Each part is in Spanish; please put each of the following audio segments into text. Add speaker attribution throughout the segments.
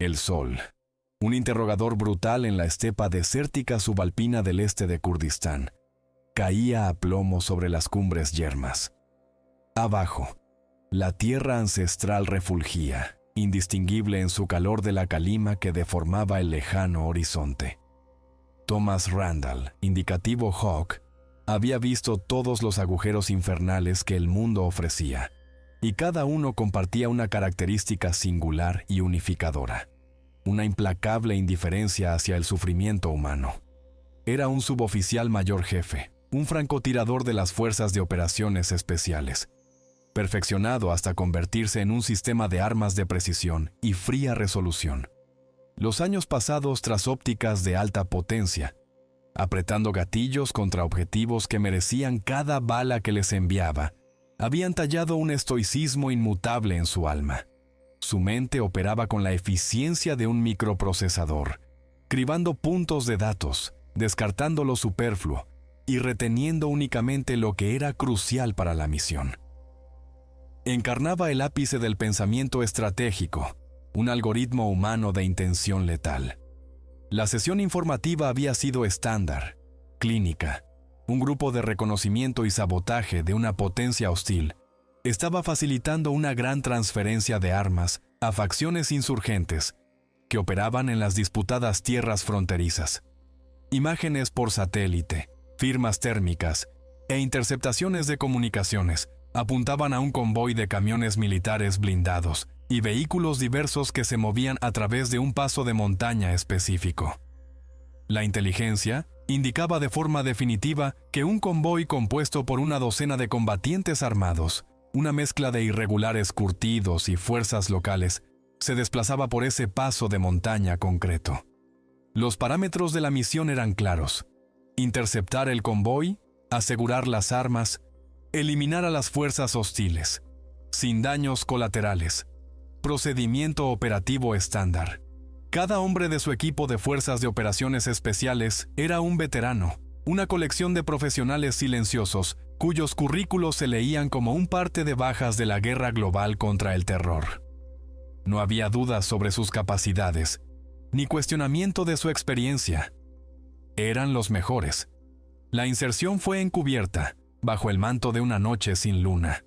Speaker 1: El sol. Un interrogador brutal en la estepa desértica subalpina del este de Kurdistán. Caía a plomo sobre las cumbres yermas. Abajo, la tierra ancestral refulgía, indistinguible en su calor de la calima que deformaba el lejano horizonte. Thomas Randall, indicativo Hawk, había visto todos los agujeros infernales que el mundo ofrecía, y cada uno compartía una característica singular y unificadora, una implacable indiferencia hacia el sufrimiento humano. Era un suboficial mayor jefe, un francotirador de las Fuerzas de Operaciones Especiales, perfeccionado hasta convertirse en un sistema de armas de precisión y fría resolución. Los años pasados tras ópticas de alta potencia, apretando gatillos contra objetivos que merecían cada bala que les enviaba, habían tallado un estoicismo inmutable en su alma. Su mente operaba con la eficiencia de un microprocesador, cribando puntos de datos, descartando lo superfluo y reteniendo únicamente lo que era crucial para la misión. Encarnaba el ápice del pensamiento estratégico, un algoritmo humano de intención letal. La sesión informativa había sido estándar, clínica. Un grupo de reconocimiento y sabotaje de una potencia hostil estaba facilitando una gran transferencia de armas a facciones insurgentes que operaban en las disputadas tierras fronterizas. Imágenes por satélite, firmas térmicas e interceptaciones de comunicaciones apuntaban a un convoy de camiones militares blindados y vehículos diversos que se movían a través de un paso de montaña específico. La inteligencia indicaba de forma definitiva que un convoy compuesto por una docena de combatientes armados, una mezcla de irregulares curtidos y fuerzas locales, se desplazaba por ese paso de montaña concreto. Los parámetros de la misión eran claros: interceptar el convoy, asegurar las armas, eliminar a las fuerzas hostiles, sin daños colaterales. Procedimiento operativo estándar. Cada hombre de su equipo de Fuerzas de Operaciones Especiales era un veterano, una colección de profesionales silenciosos cuyos currículos se leían como un parte de bajas de la guerra global contra el terror. No había dudas sobre sus capacidades, ni cuestionamiento de su experiencia. Eran los mejores. La inserción fue encubierta, bajo el manto de una noche sin luna.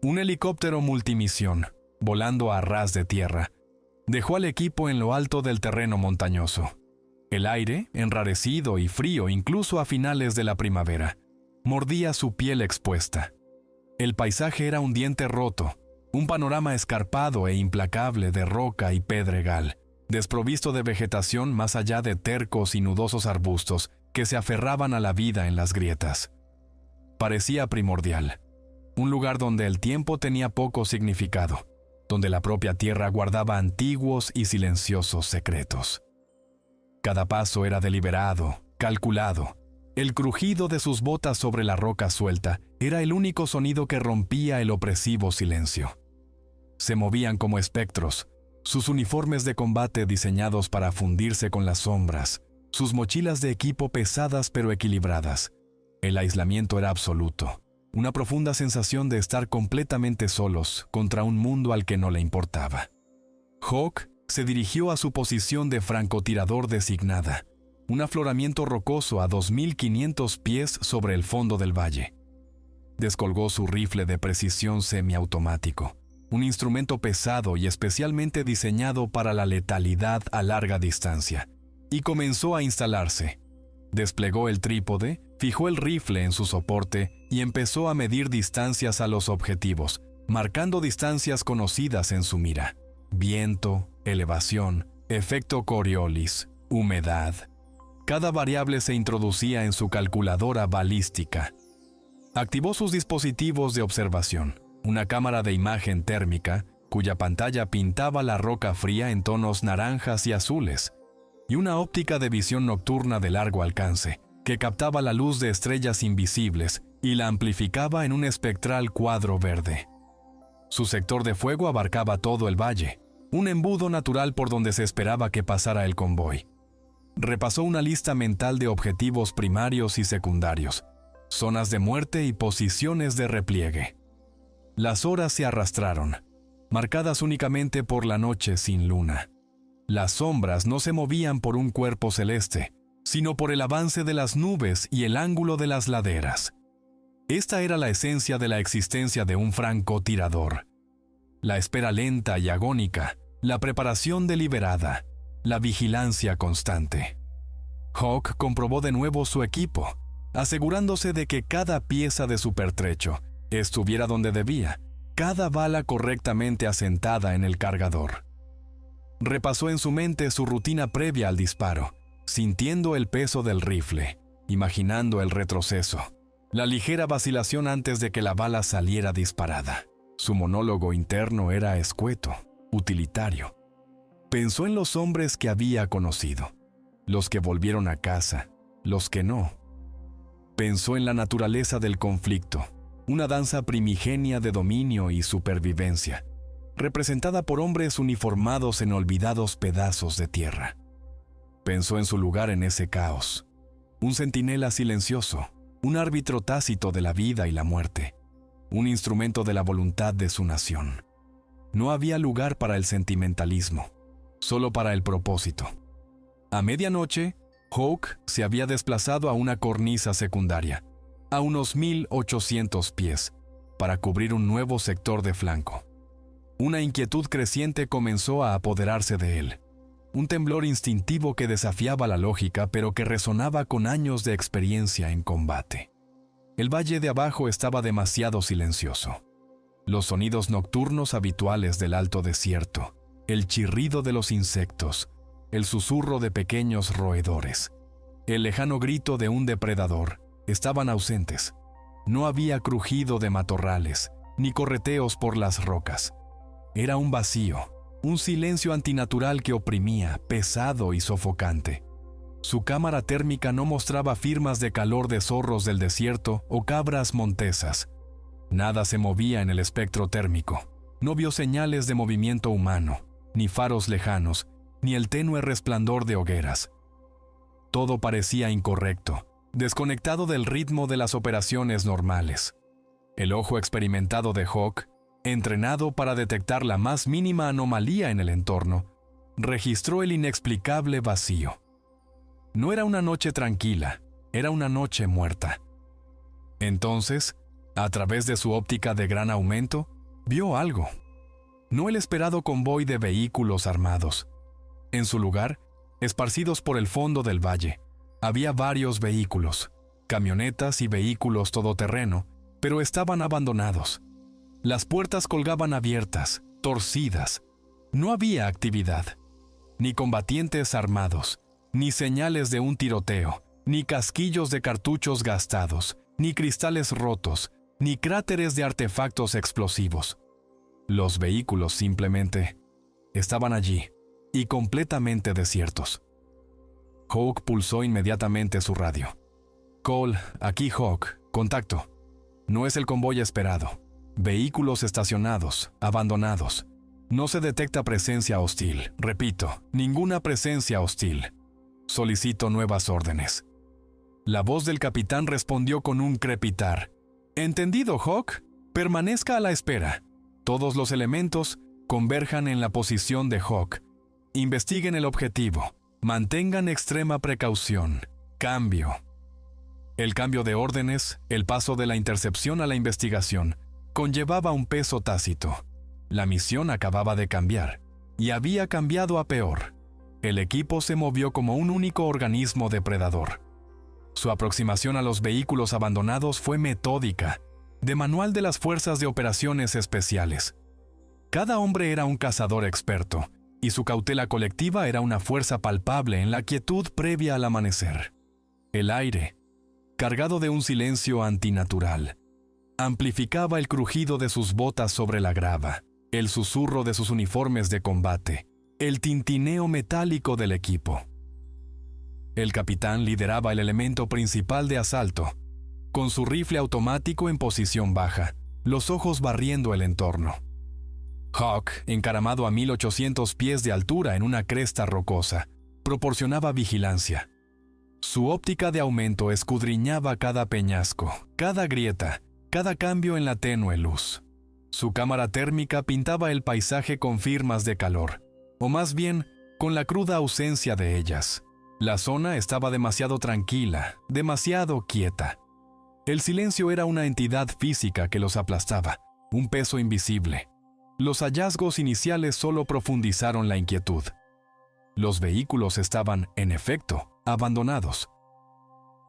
Speaker 1: Un helicóptero multimisión, volando a ras de tierra, dejó al equipo en lo alto del terreno montañoso. El aire, enrarecido y frío incluso a finales de la primavera, mordía su piel expuesta. El paisaje era un diente roto, un panorama escarpado e implacable de roca y pedregal, desprovisto de vegetación más allá de tercos y nudosos arbustos que se aferraban a la vida en las grietas. Parecía primordial, un lugar donde el tiempo tenía poco significado, donde la propia tierra guardaba antiguos y silenciosos secretos. Cada paso era deliberado, calculado. El crujido de sus botas sobre la roca suelta era el único sonido que rompía el opresivo silencio. Se movían como espectros, sus uniformes de combate diseñados para fundirse con las sombras, sus mochilas de equipo pesadas pero equilibradas. El aislamiento era absoluto. Una profunda sensación de estar completamente solos contra un mundo al que no le importaba. Hawk se dirigió a su posición de francotirador designada, un afloramiento rocoso a 2.500 pies sobre el fondo del valle. Descolgó su rifle de precisión semiautomático, un instrumento pesado y especialmente diseñado para la letalidad a larga distancia, y comenzó a instalarse. Desplegó el trípode, fijó el rifle en su soporte y empezó a medir distancias a los objetivos, marcando distancias conocidas en su mira: viento, elevación, efecto Coriolis, humedad. Cada variable se introducía en su calculadora balística. Activó sus dispositivos de observación, una cámara de imagen térmica, cuya pantalla pintaba la roca fría en tonos naranjas y azules, y una óptica de visión nocturna de largo alcance, que captaba la luz de estrellas invisibles y la amplificaba en un espectral cuadro verde. Su sector de fuego abarcaba todo el valle, un embudo natural por donde se esperaba que pasara el convoy. Repasó una lista mental de objetivos primarios y secundarios, zonas de muerte y posiciones de repliegue. Las horas se arrastraron, marcadas únicamente por la noche sin luna. Las sombras no se movían por un cuerpo celeste, sino por el avance de las nubes y el ángulo de las laderas. Esta era la esencia de la existencia de un francotirador. La espera lenta y agónica, la preparación deliberada, la vigilancia constante. Hawk comprobó de nuevo su equipo, asegurándose de que cada pieza de su pertrecho estuviera donde debía, cada bala correctamente asentada en el cargador. Repasó en su mente su rutina previa al disparo, sintiendo el peso del rifle, imaginando el retroceso, la ligera vacilación antes de que la bala saliera disparada. Su monólogo interno era escueto, utilitario. Pensó en los hombres que había conocido, los que volvieron a casa, los que no. Pensó en la naturaleza del conflicto, una danza primigenia de dominio y supervivencia, representada por hombres uniformados en olvidados pedazos de tierra. Pensó en su lugar en ese caos, un centinela silencioso, un árbitro tácito de la vida y la muerte, un instrumento de la voluntad de su nación. No había lugar para el sentimentalismo, solo para el propósito. A medianoche, Hawk se había desplazado a una cornisa secundaria, a unos 1800 pies, para cubrir un nuevo sector de flanco. Una inquietud creciente comenzó a apoderarse de él, un temblor instintivo que desafiaba la lógica pero que resonaba con años de experiencia en combate. El valle de abajo estaba demasiado silencioso. Los sonidos nocturnos habituales del alto desierto, el chirrido de los insectos, el susurro de pequeños roedores, el lejano grito de un depredador, estaban ausentes. No había crujido de matorrales, ni correteos por las rocas. Era un vacío, un silencio antinatural que oprimía, pesado y sofocante. Su cámara térmica no mostraba firmas de calor de zorros del desierto o cabras montesas. Nada se movía en el espectro térmico. No vio señales de movimiento humano, ni faros lejanos, ni el tenue resplandor de hogueras. Todo parecía incorrecto, desconectado del ritmo de las operaciones normales. El ojo experimentado de Hawk, entrenado para detectar la más mínima anomalía en el entorno, registró el inexplicable vacío. No era una noche tranquila, era una noche muerta. Entonces, a través de su óptica de gran aumento, vio algo. No el esperado convoy de vehículos armados. En su lugar, esparcidos por el fondo del valle, había varios vehículos, camionetas y vehículos todoterreno, pero estaban abandonados. Las puertas colgaban abiertas, torcidas. No había actividad, ni combatientes armados, ni señales de un tiroteo, ni casquillos de cartuchos gastados, ni cristales rotos, ni cráteres de artefactos explosivos. Los vehículos simplemente estaban allí, y completamente desiertos. Hawk pulsó inmediatamente su radio. «Cole, aquí Hawk, contacto. No es el convoy esperado. Vehículos estacionados, abandonados. No se detecta presencia hostil. Repito, ninguna presencia hostil. Solicito nuevas órdenes». La voz del capitán respondió con un crepitar. «Entendido, Hawk. Permanezca a la espera. Todos los elementos converjan en la posición de Hawk. Investiguen el objetivo. Mantengan extrema precaución. Cambio». El cambio de órdenes, el paso de la intercepción a la investigación, conllevaba un peso tácito. La misión acababa de cambiar, y había cambiado a peor. El equipo se movió como un único organismo depredador. Su aproximación a los vehículos abandonados fue metódica, de manual de las fuerzas de operaciones especiales. Cada hombre era un cazador experto, y su cautela colectiva era una fuerza palpable en la quietud previa al amanecer. El aire, cargado de un silencio antinatural, amplificaba el crujido de sus botas sobre la grava, el susurro de sus uniformes de combate, el tintineo metálico del equipo. El capitán lideraba el elemento principal de asalto, con su rifle automático en posición baja, los ojos barriendo el entorno. Hawk, encaramado a 1800 pies de altura en una cresta rocosa, proporcionaba vigilancia. Su óptica de aumento escudriñaba cada peñasco, cada grieta, cada cambio en la tenue luz. Su cámara térmica pintaba el paisaje con firmas de calor, o más bien, con la cruda ausencia de ellas. La zona estaba demasiado tranquila, demasiado quieta. El silencio era una entidad física que los aplastaba, un peso invisible. Los hallazgos iniciales solo profundizaron la inquietud. Los vehículos estaban, en efecto, abandonados.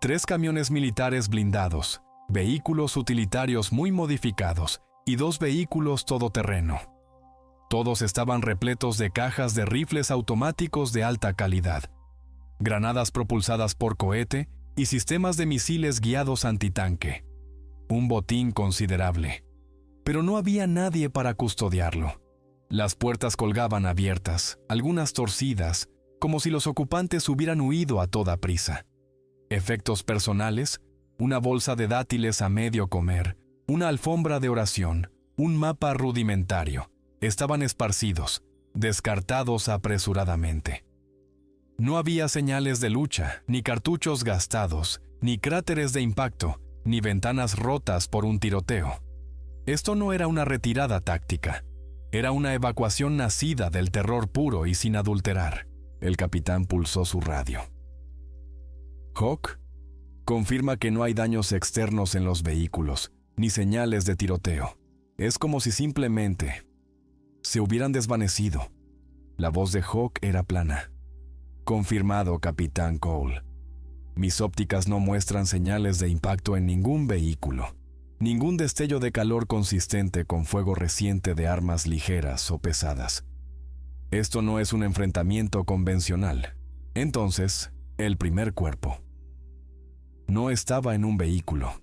Speaker 1: 3 camiones militares blindados, vehículos utilitarios muy modificados y 2 vehículos todoterreno. Todos estaban repletos de cajas de rifles automáticos de alta calidad, granadas propulsadas por cohete y sistemas de misiles guiados antitanque. Un botín considerable. Pero no había nadie para custodiarlo. Las puertas colgaban abiertas, algunas torcidas, como si los ocupantes hubieran huido a toda prisa. Efectos personales: una bolsa de dátiles a medio comer, una alfombra de oración, un mapa rudimentario. Estaban esparcidos, descartados apresuradamente. No había señales de lucha, ni cartuchos gastados, ni cráteres de impacto, ni ventanas rotas por un tiroteo. Esto no era una retirada táctica. Era una evacuación nacida del terror puro y sin adulterar. El capitán pulsó su radio. «Hawk, confirma que no hay daños externos en los vehículos, ni señales de tiroteo. Es como si simplemente se hubieran desvanecido». La voz de Hawk era plana. «Confirmado, Capitán Cole. Mis ópticas no muestran señales de impacto en ningún vehículo. Ningún destello de calor consistente con fuego reciente de armas ligeras o pesadas. Esto no es un enfrentamiento convencional. Entonces, el primer cuerpo no estaba en un vehículo.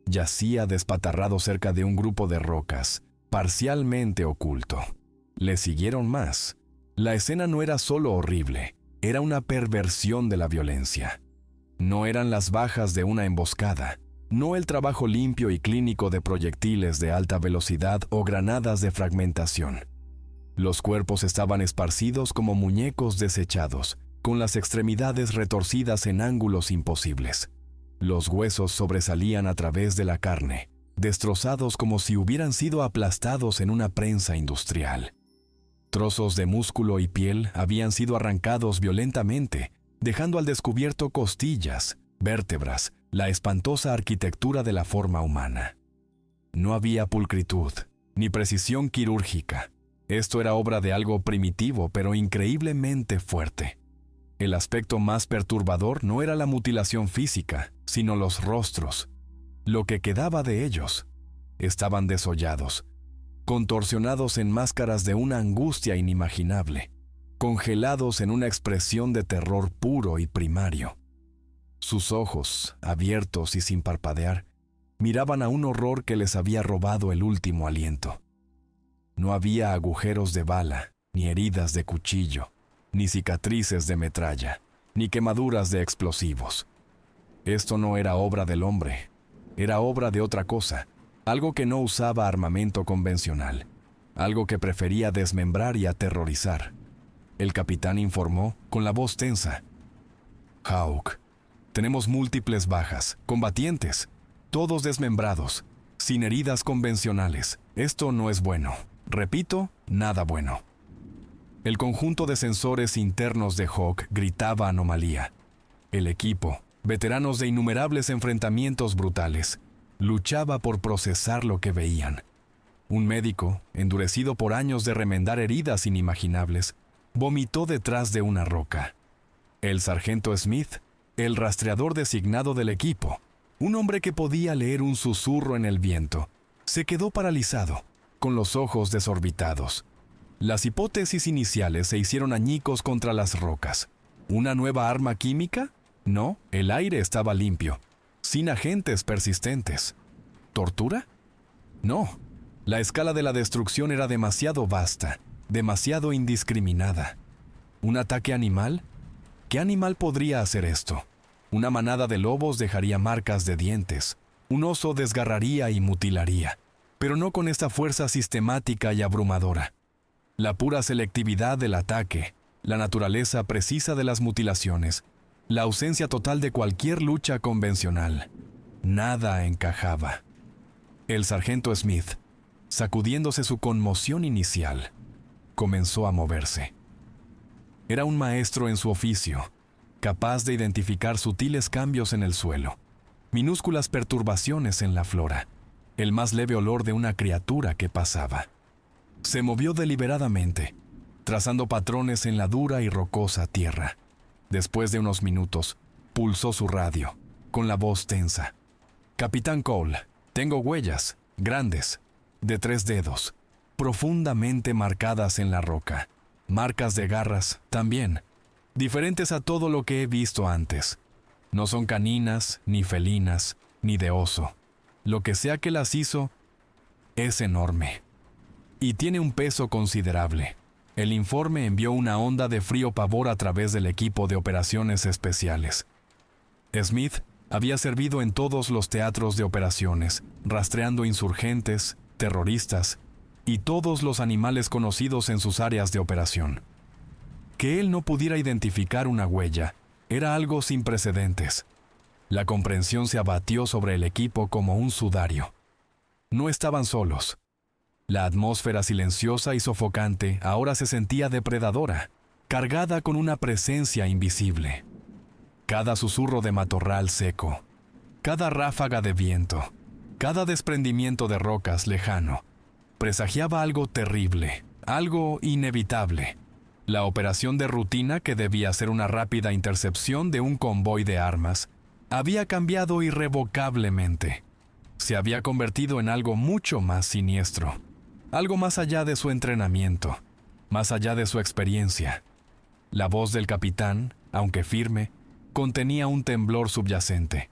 Speaker 1: Yacía despatarrado cerca de un grupo de rocas, parcialmente oculto. Le siguieron más. La escena no era solo horrible, era una perversión de la violencia. No eran las bajas de una emboscada, no el trabajo limpio y clínico de proyectiles de alta velocidad o granadas de fragmentación. Los cuerpos estaban esparcidos como muñecos desechados, con las extremidades retorcidas en ángulos imposibles. Los huesos sobresalían a través de la carne, destrozados como si hubieran sido aplastados en una prensa industrial. Trozos de músculo y piel habían sido arrancados violentamente, dejando al descubierto costillas, vértebras, la espantosa arquitectura de la forma humana. No había pulcritud, ni precisión quirúrgica. Esto era obra de algo primitivo, pero increíblemente fuerte. El aspecto más perturbador no era la mutilación física, sino los rostros. Lo que quedaba de ellos. Estaban desollados, contorsionados en máscaras de una angustia inimaginable, congelados en una expresión de terror puro y primario. Sus ojos, abiertos y sin parpadear, miraban a un horror que les había robado el último aliento. No había agujeros de bala, ni heridas de cuchillo, ni cicatrices de metralla, ni quemaduras de explosivos. Esto no era obra del hombre, era obra de otra cosa, algo que no usaba armamento convencional, algo que prefería desmembrar y aterrorizar. El capitán informó con la voz tensa. «Hawk, tenemos múltiples bajas, combatientes, todos desmembrados, sin heridas convencionales. Esto no es bueno. Repito, nada bueno». El conjunto de sensores internos de Hawk gritaba anomalía. El equipo, veteranos de innumerables enfrentamientos brutales, luchaba por procesar lo que veían. Un médico, endurecido por años de remendar heridas inimaginables, vomitó detrás de una roca. El sargento Smith, el rastreador designado del equipo, un hombre que podía leer un susurro en el viento, se quedó paralizado, con los ojos desorbitados. Las hipótesis iniciales se hicieron añicos contra las rocas. ¿Una nueva arma química? No, el aire estaba limpio, sin agentes persistentes. ¿Tortura? No. La escala de la destrucción era demasiado vasta, demasiado indiscriminada. ¿Un ataque animal? ¿Qué animal podría hacer esto? Una manada de lobos dejaría marcas de dientes. Un oso desgarraría y mutilaría, pero no con esta fuerza sistemática y abrumadora. La pura selectividad del ataque, la naturaleza precisa de las mutilaciones, la ausencia total de cualquier lucha convencional. Nada encajaba. El sargento Smith, sacudiéndose su conmoción inicial, comenzó a moverse. Era un maestro en su oficio, capaz de identificar sutiles cambios en el suelo, minúsculas perturbaciones en la flora, el más leve olor de una criatura que pasaba. Se movió deliberadamente, trazando patrones en la dura y rocosa tierra. Después de unos minutos, pulsó su radio, con la voz tensa. «Capitán Cole, tengo huellas, grandes, de 3 dedos, profundamente marcadas en la roca. Marcas de garras, también, diferentes a todo lo que he visto antes. No son caninas, ni felinas, ni de oso. Lo que sea que las hizo, es enorme. Y tiene un peso considerable». El informe envió una onda de frío pavor a través del equipo de operaciones especiales. Smith había servido en todos los teatros de operaciones, rastreando insurgentes, terroristas y todos los animales conocidos en sus áreas de operación. Que él no pudiera identificar una huella era algo sin precedentes. La comprensión se abatió sobre el equipo como un sudario. No estaban solos. La atmósfera silenciosa y sofocante ahora se sentía depredadora, cargada con una presencia invisible. Cada susurro de matorral seco, cada ráfaga de viento, cada desprendimiento de rocas lejano, presagiaba algo terrible, algo inevitable. La operación de rutina, que debía ser una rápida intercepción de un convoy de armas, había cambiado irrevocablemente. Se había convertido en algo mucho más siniestro, algo más allá de su entrenamiento, más allá de su experiencia. La voz del capitán, aunque firme, contenía un temblor subyacente.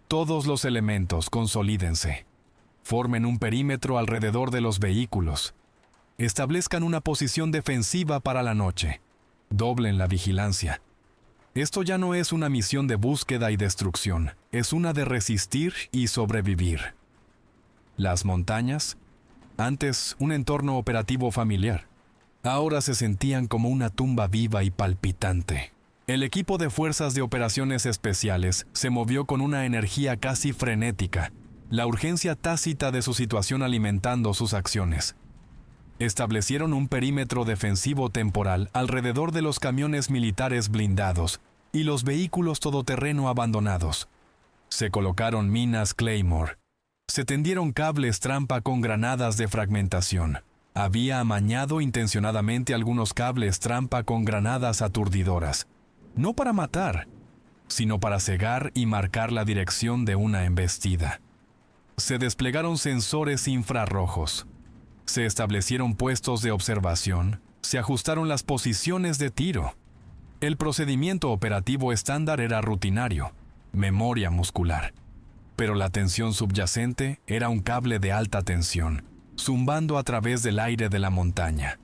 Speaker 1: Todos los elementos consolídense. Formen un perímetro alrededor de los vehículos. Establezcan una posición defensiva para la noche. Doblen la vigilancia. Esto ya no es una misión de búsqueda y destrucción, es una de resistir y sobrevivir. Las montañas, antes un entorno operativo familiar, ahora se sentían como una tumba viva y palpitante. El equipo de Fuerzas de Operaciones Especiales se movió con una energía casi frenética, la urgencia tácita de su situación alimentando sus acciones. Establecieron un perímetro defensivo temporal alrededor de los camiones militares blindados y los vehículos todoterreno abandonados. Se colocaron minas Claymore. Se tendieron cables trampa con granadas de fragmentación. Había amañado intencionadamente algunos cables trampa con granadas aturdidoras. No para matar, sino para cegar y marcar la dirección de una embestida. Se desplegaron sensores infrarrojos. Se establecieron puestos de observación. Se ajustaron las posiciones de tiro. El procedimiento operativo estándar era rutinario, memoria muscular. Pero la tensión subyacente era un cable de alta tensión, zumbando a través del aire de la montaña.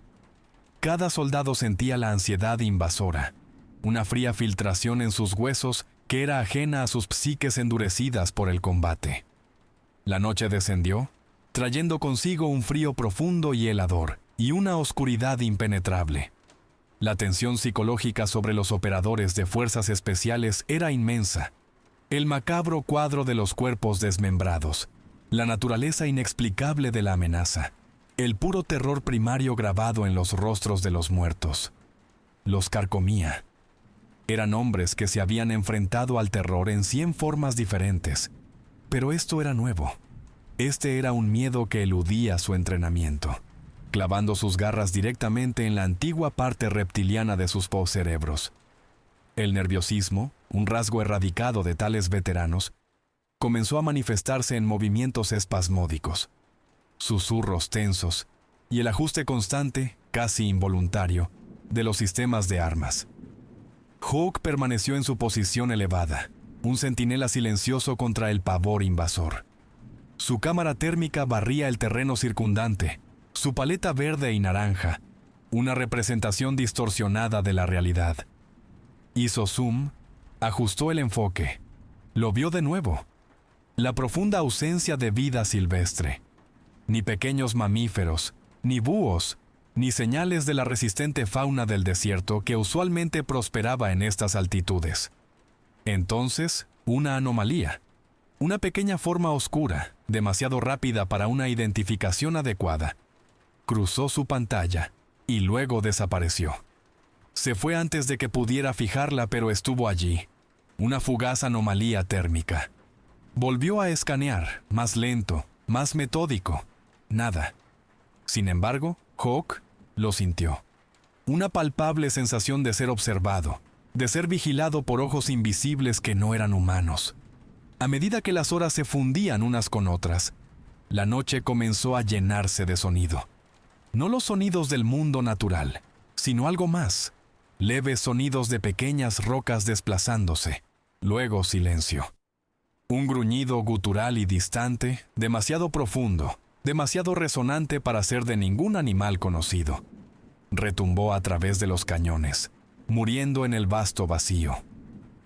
Speaker 1: Cada soldado sentía la ansiedad invasora, una fría filtración en sus huesos que era ajena a sus psiques endurecidas por el combate. La noche descendió, trayendo consigo un frío profundo y helador, y una oscuridad impenetrable. La tensión psicológica sobre los operadores de fuerzas especiales era inmensa. El macabro cuadro de los cuerpos desmembrados, la naturaleza inexplicable de la amenaza, el puro terror primario grabado en los rostros de los muertos. Los carcomía. Eran hombres que se habían enfrentado al terror en 100 formas diferentes, pero esto era nuevo. Este era un miedo que eludía su entrenamiento, clavando sus garras directamente en la antigua parte reptiliana de sus cerebros. El nerviosismo, un rasgo erradicado de tales veteranos, comenzó a manifestarse en movimientos espasmódicos, susurros tensos y el ajuste constante, casi involuntario, de los sistemas de armas. Hawk permaneció en su posición elevada, un centinela silencioso contra el pavor invasor. Su cámara térmica barría el terreno circundante, su paleta verde y naranja, una representación distorsionada de la realidad. Hizo zoom, ajustó el enfoque, lo vio de nuevo. La profunda ausencia de vida silvestre. Ni pequeños mamíferos, ni búhos, ni señales de la resistente fauna del desierto que usualmente prosperaba en estas altitudes. Entonces, una anomalía. Una pequeña forma oscura, demasiado rápida para una identificación adecuada. Cruzó su pantalla y luego desapareció. Se fue antes de que pudiera fijarla, pero estuvo allí. Una fugaz anomalía térmica. Volvió a escanear, más lento, más metódico. Nada. Sin embargo, Hawk lo sintió. Una palpable sensación de ser observado, de ser vigilado por ojos invisibles que no eran humanos. A medida que las horas se fundían unas con otras, la noche comenzó a llenarse de sonido. No los sonidos del mundo natural, sino algo más. Leves sonidos de pequeñas rocas desplazándose. Luego silencio. Un gruñido gutural y distante, demasiado profundo, demasiado resonante para ser de ningún animal conocido. Retumbó a través de los cañones, muriendo en el vasto vacío.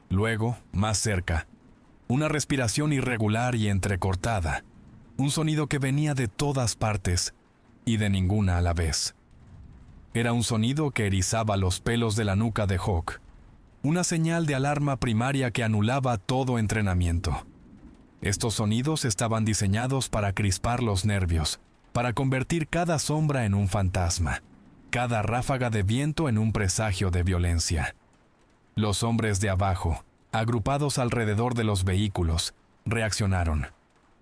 Speaker 1: Luego, más cerca, una respiración irregular y entrecortada, un sonido que venía de todas partes y de ninguna a la vez. Era un sonido que erizaba los pelos de la nuca de Hawk, una señal de alarma primaria que anulaba todo entrenamiento. Estos sonidos estaban diseñados para crispar los nervios, para convertir cada sombra en un fantasma, cada ráfaga de viento en un presagio de violencia. Los hombres de abajo, agrupados alrededor de los vehículos, reaccionaron.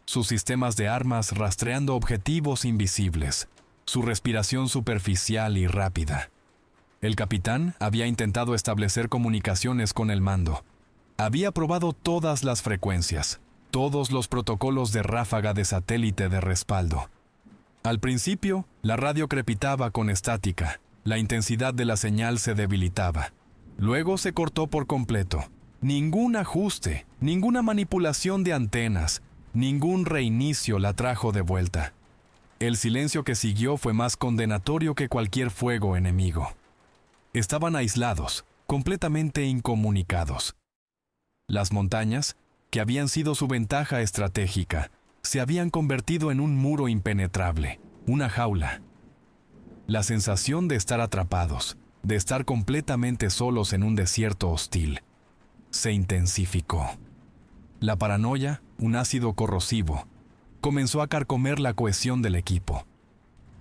Speaker 1: Sus sistemas de armas rastreando objetivos invisibles, su respiración superficial y rápida. El capitán había intentado establecer comunicaciones con el mando. Había probado todas las frecuencias, todos los protocolos de ráfaga de satélite de respaldo. Al principio, la radio crepitaba con estática, la intensidad de la señal se debilitaba. Luego se cortó por completo. Ningún ajuste, ninguna manipulación de antenas, ningún reinicio la trajo de vuelta. El silencio que siguió fue más condenatorio que cualquier fuego enemigo. Estaban aislados, completamente incomunicados. Las montañas, que habían sido su ventaja estratégica, se habían convertido en un muro impenetrable, una jaula. La sensación de estar atrapados, de estar completamente solos en un desierto hostil, se intensificó. La paranoia, un ácido corrosivo, comenzó a carcomer la cohesión del equipo.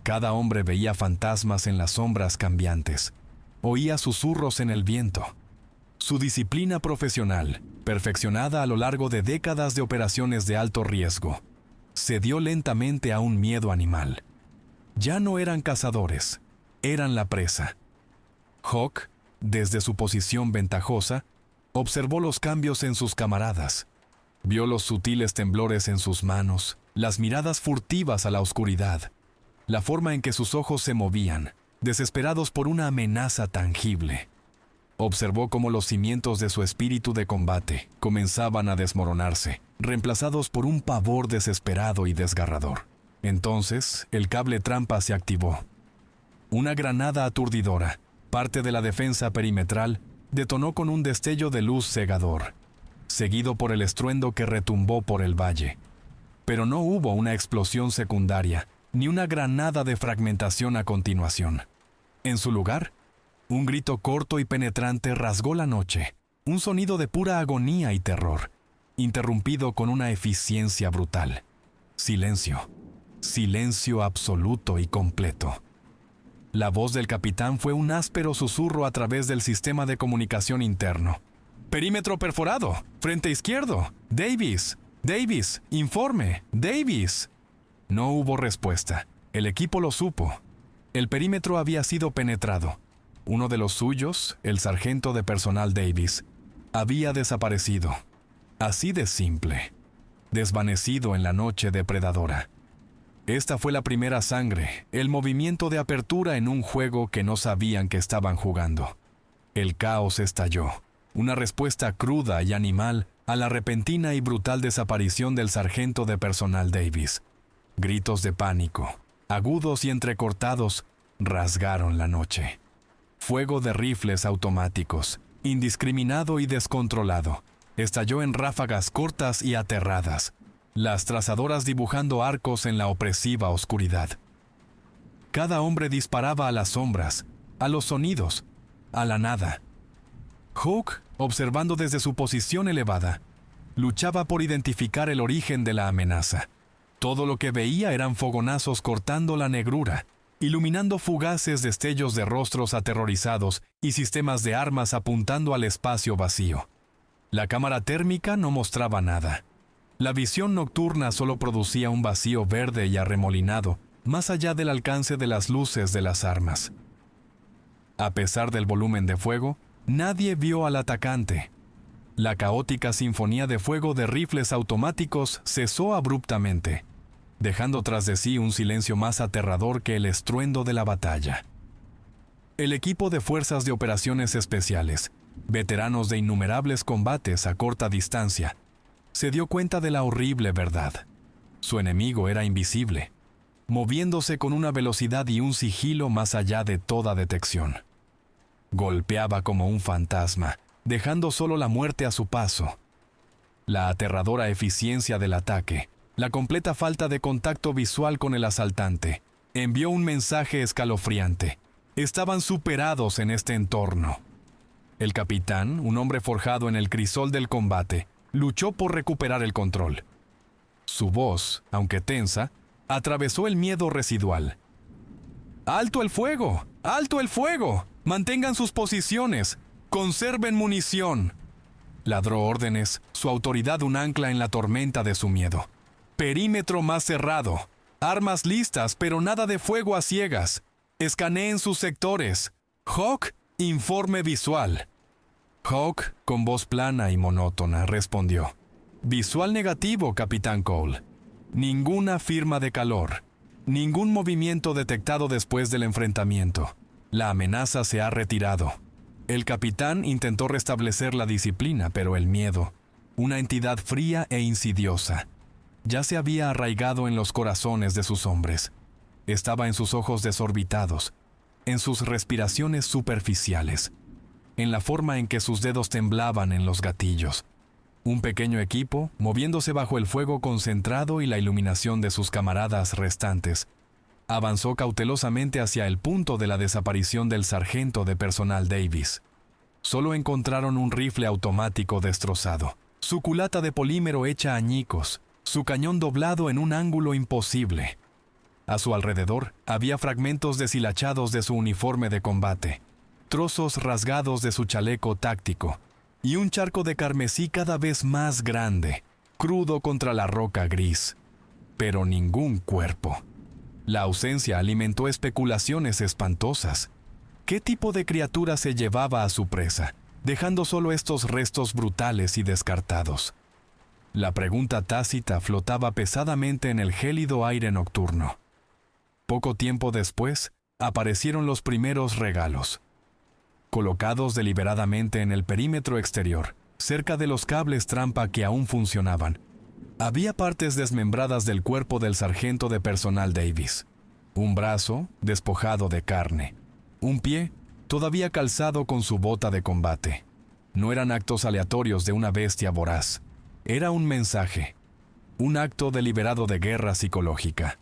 Speaker 1: Cada hombre veía fantasmas en las sombras cambiantes, oía susurros en el viento. Su disciplina profesional, perfeccionada a lo largo de décadas de operaciones de alto riesgo, cedió lentamente a un miedo animal. Ya no eran cazadores, eran la presa. Hawk, desde su posición ventajosa, observó los cambios en sus camaradas. Vio los sutiles temblores en sus manos, las miradas furtivas a la oscuridad, la forma en que sus ojos se movían, desesperados por una amenaza tangible. Observó cómo los cimientos de su espíritu de combate comenzaban a desmoronarse, reemplazados por un pavor desesperado y desgarrador. Entonces, el cable trampa se activó. Una granada aturdidora, parte de la defensa perimetral, detonó con un destello de luz cegador, seguido por el estruendo que retumbó por el valle. Pero no hubo una explosión secundaria, ni una granada de fragmentación a continuación. En su lugar, un grito corto y penetrante rasgó la noche, un sonido de pura agonía y terror, interrumpido con una eficiencia brutal. Silencio. Silencio absoluto y completo. La voz del capitán fue un áspero susurro a través del sistema de comunicación interno. «Perímetro perforado. Frente izquierdo. Davis. Davis. Informe. Davis». No hubo respuesta. El equipo lo supo. El perímetro había sido penetrado. Uno de los suyos, el sargento de personal Davis, había desaparecido. Así de simple. Desvanecido en la noche depredadora. Esta fue la primera sangre, el movimiento de apertura en un juego que no sabían que estaban jugando. El caos estalló, una respuesta cruda y animal a la repentina y brutal desaparición del sargento de personal Davis. Gritos de pánico, agudos y entrecortados, rasgaron la noche. Fuego de rifles automáticos, indiscriminado y descontrolado, estalló en ráfagas cortas y aterradas, las trazadoras dibujando arcos en la opresiva oscuridad. Cada hombre disparaba a las sombras, a los sonidos, a la nada. Hawk, observando desde su posición elevada, luchaba por identificar el origen de la amenaza. Todo lo que veía eran fogonazos cortando la negrura, iluminando fugaces destellos de rostros aterrorizados y sistemas de armas apuntando al espacio vacío. La cámara térmica no mostraba nada. La visión nocturna solo producía un vacío verde y arremolinado, más allá del alcance de las luces de las armas. A pesar del volumen de fuego, nadie vio al atacante. La caótica sinfonía de fuego de rifles automáticos cesó abruptamente, dejando tras de sí un silencio más aterrador que el estruendo de la batalla. El equipo de Fuerzas de Operaciones Especiales, veteranos de innumerables combates a corta distancia, se dio cuenta de la horrible verdad. Su enemigo era invisible, moviéndose con una velocidad y un sigilo más allá de toda detección. Golpeaba como un fantasma, dejando solo la muerte a su paso. La aterradora eficiencia del ataque, la completa falta de contacto visual con el asaltante, envió un mensaje escalofriante. Estaban superados en este entorno. El capitán, un hombre forjado en el crisol del combate, luchó por recuperar el control. Su voz, aunque tensa, atravesó el miedo residual. ¡Alto el fuego! ¡Alto el fuego! ¡Mantengan sus posiciones! ¡Conserven munición! Ladró órdenes, su autoridad un ancla en la tormenta de su miedo. Perímetro más cerrado. Armas listas, pero nada de fuego a ciegas. Escaneen sus sectores. Hawk, informe visual. Hawk, con voz plana y monótona, respondió. Visual negativo, Capitán Cole. Ninguna firma de calor. Ningún movimiento detectado después del enfrentamiento. La amenaza se ha retirado. El capitán intentó restablecer la disciplina, pero el miedo, una entidad fría e insidiosa, ya se había arraigado en los corazones de sus hombres. Estaba en sus ojos desorbitados, en sus respiraciones superficiales, en la forma en que sus dedos temblaban en los gatillos. Un pequeño equipo, moviéndose bajo el fuego concentrado y la iluminación de sus camaradas restantes, avanzó cautelosamente hacia el punto de la desaparición del sargento de personal Davis. Solo encontraron un rifle automático destrozado, su culata de polímero hecha añicos, su cañón doblado en un ángulo imposible. A su alrededor había fragmentos deshilachados de su uniforme de combate, trozos rasgados de su chaleco táctico, y un charco de carmesí cada vez más grande, crudo contra la roca gris. Pero ningún cuerpo. La ausencia alimentó especulaciones espantosas. ¿Qué tipo de criatura se llevaba a su presa, dejando solo estos restos brutales y descartados? La pregunta tácita flotaba pesadamente en el gélido aire nocturno. Poco tiempo después, aparecieron los primeros regalos. Colocados deliberadamente en el perímetro exterior, cerca de los cables trampa que aún funcionaban, había partes desmembradas del cuerpo del sargento de personal Davis. Un brazo, despojado de carne. Un pie, todavía calzado con su bota de combate. No eran actos aleatorios de una bestia voraz. Era un mensaje. Un acto deliberado de guerra psicológica.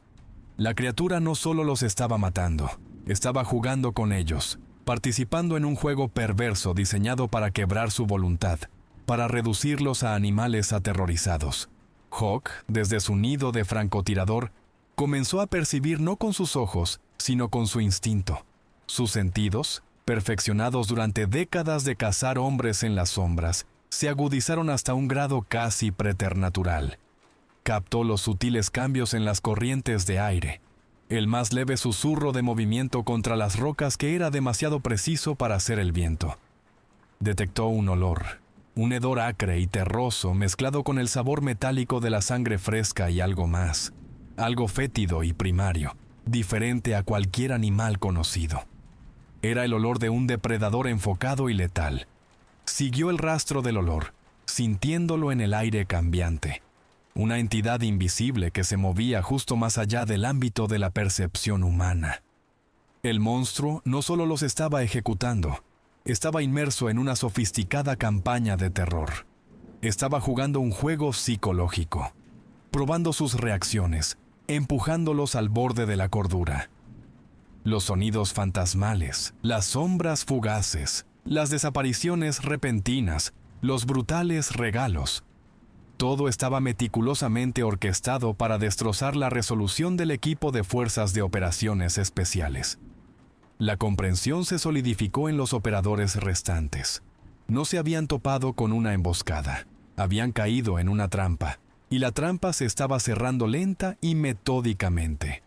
Speaker 1: La criatura no solo los estaba matando, estaba jugando con ellos, participando en un juego perverso diseñado para quebrar su voluntad, para reducirlos a animales aterrorizados. Hawk, desde su nido de francotirador, comenzó a percibir no con sus ojos, sino con su instinto. Sus sentidos, perfeccionados durante décadas de cazar hombres en las sombras, se agudizaron hasta un grado casi preternatural. Captó los sutiles cambios en las corrientes de aire, el más leve susurro de movimiento contra las rocas que era demasiado preciso para ser el viento. Detectó un olor, un hedor acre y terroso mezclado con el sabor metálico de la sangre fresca y algo más, algo fétido y primario, diferente a cualquier animal conocido. Era el olor de un depredador enfocado y letal. Siguió el rastro del olor, sintiéndolo en el aire cambiante. Una entidad invisible que se movía justo más allá del ámbito de la percepción humana. El monstruo no solo los estaba ejecutando, estaba inmerso en una sofisticada campaña de terror. Estaba jugando un juego psicológico, probando sus reacciones, empujándolos al borde de la cordura. Los sonidos fantasmales, las sombras fugaces, las desapariciones repentinas, los brutales regalos. Todo estaba meticulosamente orquestado para destrozar la resolución del equipo de fuerzas de operaciones especiales. La comprensión se solidificó en los operadores restantes. No se habían topado con una emboscada, habían caído en una trampa, y la trampa se estaba cerrando lenta y metódicamente.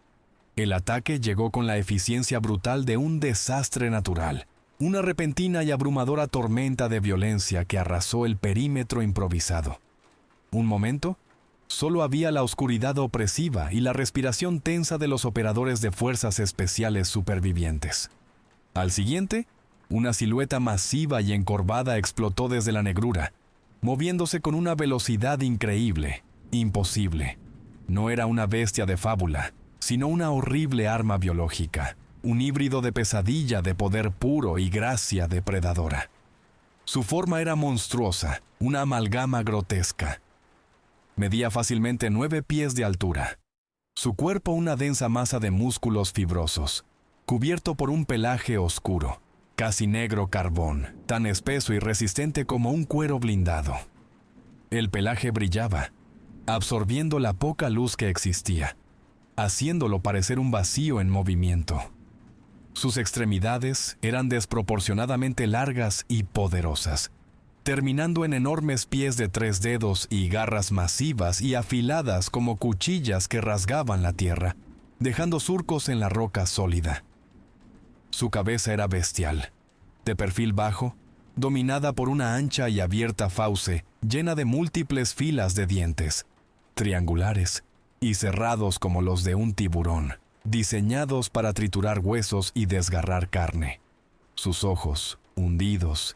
Speaker 1: El ataque llegó con la eficiencia brutal de un desastre natural, una repentina y abrumadora tormenta de violencia que arrasó el perímetro improvisado. Un momento, solo había la oscuridad opresiva y la respiración tensa de los operadores de fuerzas especiales supervivientes. Al siguiente, una silueta masiva y encorvada explotó desde la negrura, moviéndose con una velocidad increíble, imposible. No era una bestia de fábula, sino una horrible arma biológica, un híbrido de pesadilla de poder puro y gracia depredadora. Su forma era monstruosa, una amalgama grotesca. Medía fácilmente 9 pies de altura. Su cuerpo una densa masa de músculos fibrosos, cubierto por un pelaje oscuro, casi negro carbón, tan espeso y resistente como un cuero blindado. El pelaje brillaba, absorbiendo la poca luz que existía, haciéndolo parecer un vacío en movimiento. Sus extremidades eran desproporcionadamente largas y poderosas, terminando en enormes pies de 3 dedos y garras masivas y afiladas como cuchillas que rasgaban la tierra, dejando surcos en la roca sólida. Su cabeza era bestial, de perfil bajo, dominada por una ancha y abierta fauce llena de múltiples filas de dientes, triangulares y cerrados como los de un tiburón, diseñados para triturar huesos y desgarrar carne. Sus ojos, hundidos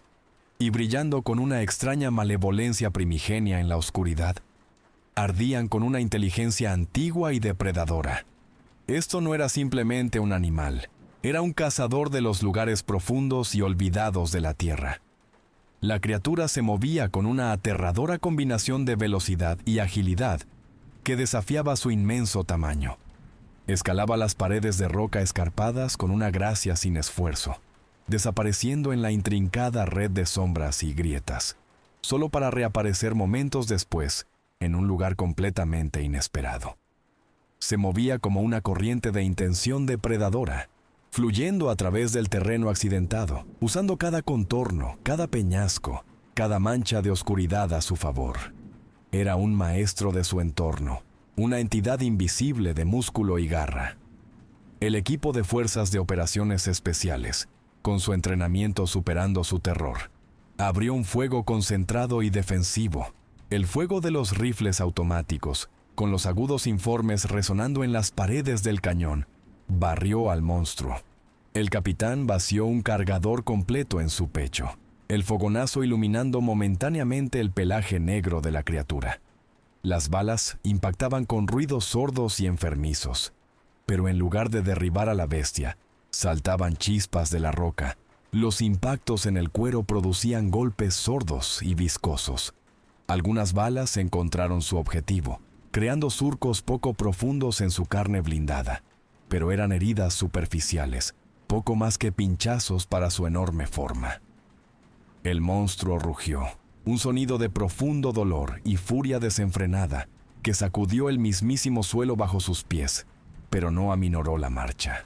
Speaker 1: y brillando con una extraña malevolencia primigenia en la oscuridad, ardían con una inteligencia antigua y depredadora. Esto no era simplemente un animal, era un cazador de los lugares profundos y olvidados de la tierra. La criatura se movía con una aterradora combinación de velocidad y agilidad que desafiaba su inmenso tamaño. Escalaba las paredes de roca escarpadas con una gracia sin esfuerzo, desapareciendo en la intrincada red de sombras y grietas, solo para reaparecer momentos después en un lugar completamente inesperado. Se movía como una corriente de intención depredadora, fluyendo a través del terreno accidentado, usando cada contorno, cada peñasco, cada mancha de oscuridad a su favor. Era un maestro de su entorno, una entidad invisible de músculo y garra. El equipo de fuerzas de operaciones especiales, con su entrenamiento superando su terror, abrió un fuego concentrado y defensivo, el fuego de los rifles automáticos, con los agudos informes resonando en las paredes del cañón, barrió al monstruo. El capitán vació un cargador completo en su pecho, el fogonazo iluminando momentáneamente el pelaje negro de la criatura. Las balas impactaban con ruidos sordos y enfermizos, pero en lugar de derribar a la bestia, saltaban chispas de la roca. Los impactos en el cuero producían golpes sordos y viscosos. Algunas balas encontraron su objetivo, creando surcos poco profundos en su carne blindada, pero eran heridas superficiales, poco más que pinchazos para su enorme forma. El monstruo rugió, un sonido de profundo dolor y furia desenfrenada que sacudió el mismísimo suelo bajo sus pies, pero no aminoró la marcha.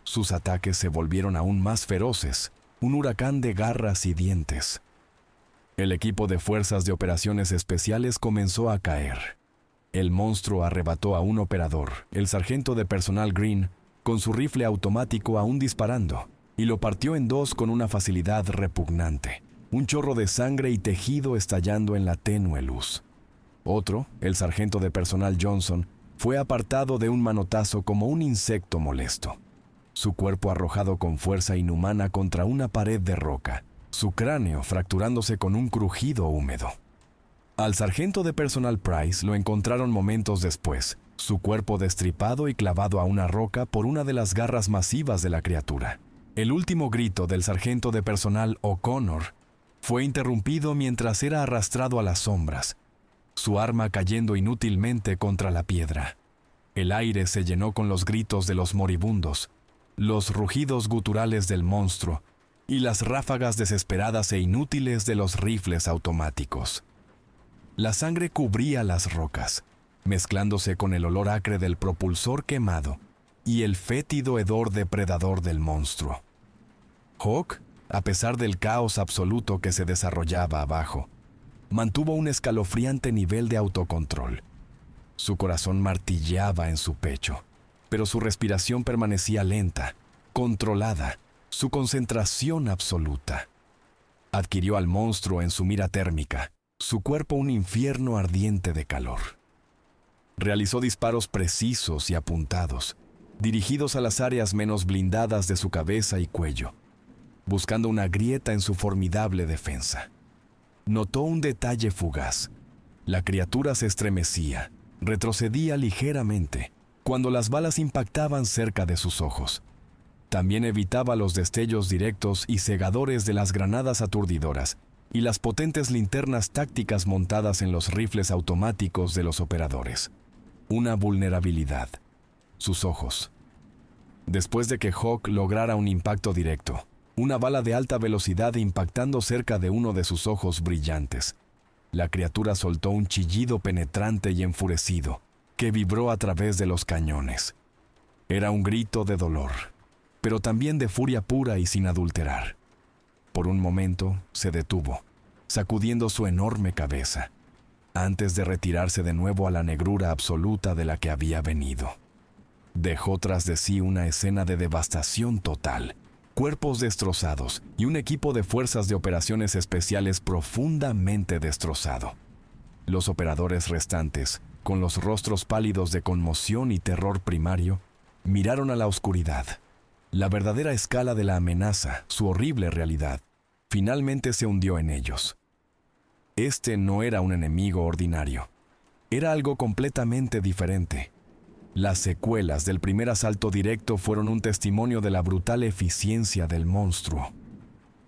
Speaker 1: Sus ataques se volvieron aún más feroces, un huracán de garras y dientes. El equipo de fuerzas de operaciones especiales comenzó a caer. El monstruo arrebató a un operador, el sargento de personal Green, con su rifle automático aún disparando, y lo partió en dos con una facilidad repugnante, un chorro de sangre y tejido estallando en la tenue luz. Otro, el sargento de personal Johnson, fue apartado de un manotazo como un insecto molesto. Su cuerpo arrojado con fuerza inhumana contra una pared de roca, su cráneo fracturándose con un crujido húmedo. Al sargento de personal Price lo encontraron momentos después, su cuerpo destripado y clavado a una roca por una de las garras masivas de la criatura. El último grito del sargento de personal O'Connor fue interrumpido mientras era arrastrado a las sombras, su arma cayendo inútilmente contra la piedra. El aire se llenó con los gritos de los moribundos, los rugidos guturales del monstruo y las ráfagas desesperadas e inútiles de los rifles automáticos. La sangre cubría las rocas, mezclándose con el olor acre del propulsor quemado y el fétido hedor depredador del monstruo. Hawk, a pesar del caos absoluto que se desarrollaba abajo, mantuvo un escalofriante nivel de autocontrol. Su corazón martilleaba en su pecho, pero su respiración permanecía lenta, controlada, su concentración absoluta. Adquirió al monstruo en su mira térmica, su cuerpo un infierno ardiente de calor. Realizó disparos precisos y apuntados, dirigidos a las áreas menos blindadas de su cabeza y cuello, buscando una grieta en su formidable defensa. Notó un detalle fugaz. La criatura se estremecía, retrocedía ligeramente, cuando las balas impactaban cerca de sus ojos. También evitaba los destellos directos y cegadores de las granadas aturdidoras y las potentes linternas tácticas montadas en los rifles automáticos de los operadores. Una vulnerabilidad. Sus ojos. Después de que Hawk lograra un impacto directo, una bala de alta velocidad impactando cerca de uno de sus ojos brillantes, la criatura soltó un chillido penetrante y enfurecido que vibró a través de los cañones. Era un grito de dolor, pero también de furia pura y sin adulterar. Por un momento se detuvo, sacudiendo su enorme cabeza, antes de retirarse de nuevo a la negrura absoluta de la que había venido. Dejó tras de sí una escena de devastación total, cuerpos destrozados y un equipo de fuerzas de operaciones especiales profundamente destrozado. Los operadores restantes, con los rostros pálidos de conmoción y terror primario, miraron a la oscuridad. La verdadera escala de la amenaza, su horrible realidad, finalmente se hundió en ellos. Este no era un enemigo ordinario. Era algo completamente diferente. Las secuelas del primer asalto directo fueron un testimonio de la brutal eficiencia del monstruo.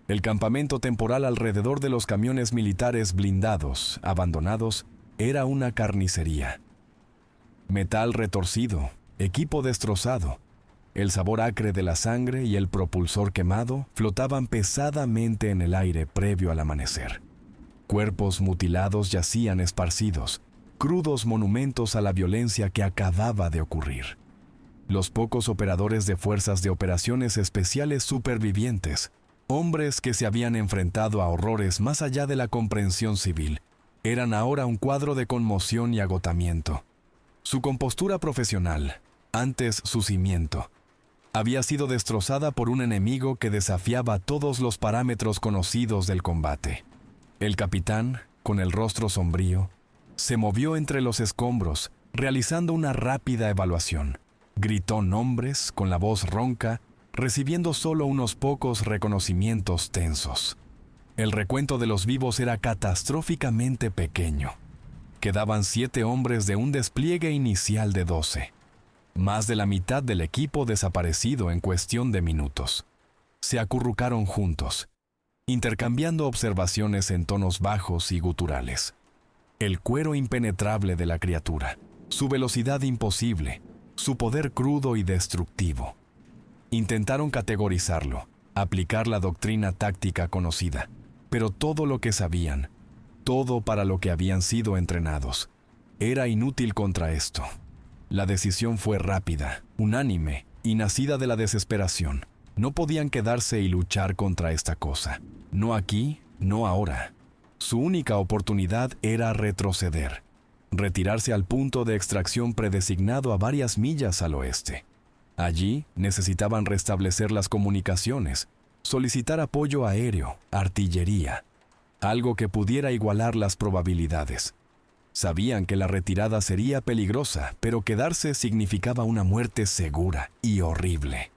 Speaker 1: El campamento temporal alrededor de los camiones militares blindados, abandonados, era una carnicería. Metal retorcido, equipo destrozado, el sabor acre de la sangre y el propulsor quemado flotaban pesadamente en el aire previo al amanecer. Cuerpos mutilados yacían esparcidos, crudos monumentos a la violencia que acababa de ocurrir. Los pocos operadores de fuerzas de operaciones especiales supervivientes, hombres que se habían enfrentado a horrores más allá de la comprensión civil, eran ahora un cuadro de conmoción y agotamiento. Su compostura profesional, antes su cimiento, había sido destrozada por un enemigo que desafiaba todos los parámetros conocidos del combate. El capitán, con el rostro sombrío, se movió entre los escombros, realizando una rápida evaluación. Gritó nombres con la voz ronca, recibiendo solo unos pocos reconocimientos tensos. El recuento de los vivos era catastróficamente pequeño. Quedaban 7 hombres de un despliegue inicial de 12. Más de la mitad del equipo desaparecido en cuestión de minutos. Se acurrucaron juntos, intercambiando observaciones en tonos bajos y guturales. El cuero impenetrable de la criatura, su velocidad imposible, su poder crudo y destructivo. Intentaron categorizarlo, aplicar la doctrina táctica conocida, pero todo lo que sabían, todo para lo que habían sido entrenados, era inútil contra esto. La decisión fue rápida, unánime y nacida de la desesperación. No podían quedarse y luchar contra esta cosa. No aquí, no ahora. Su única oportunidad era retroceder, retirarse al punto de extracción predesignado a varias millas al oeste. Allí necesitaban restablecer las comunicaciones, solicitar apoyo aéreo, artillería, algo que pudiera igualar las probabilidades. Sabían que la retirada sería peligrosa, pero quedarse significaba una muerte segura y horrible.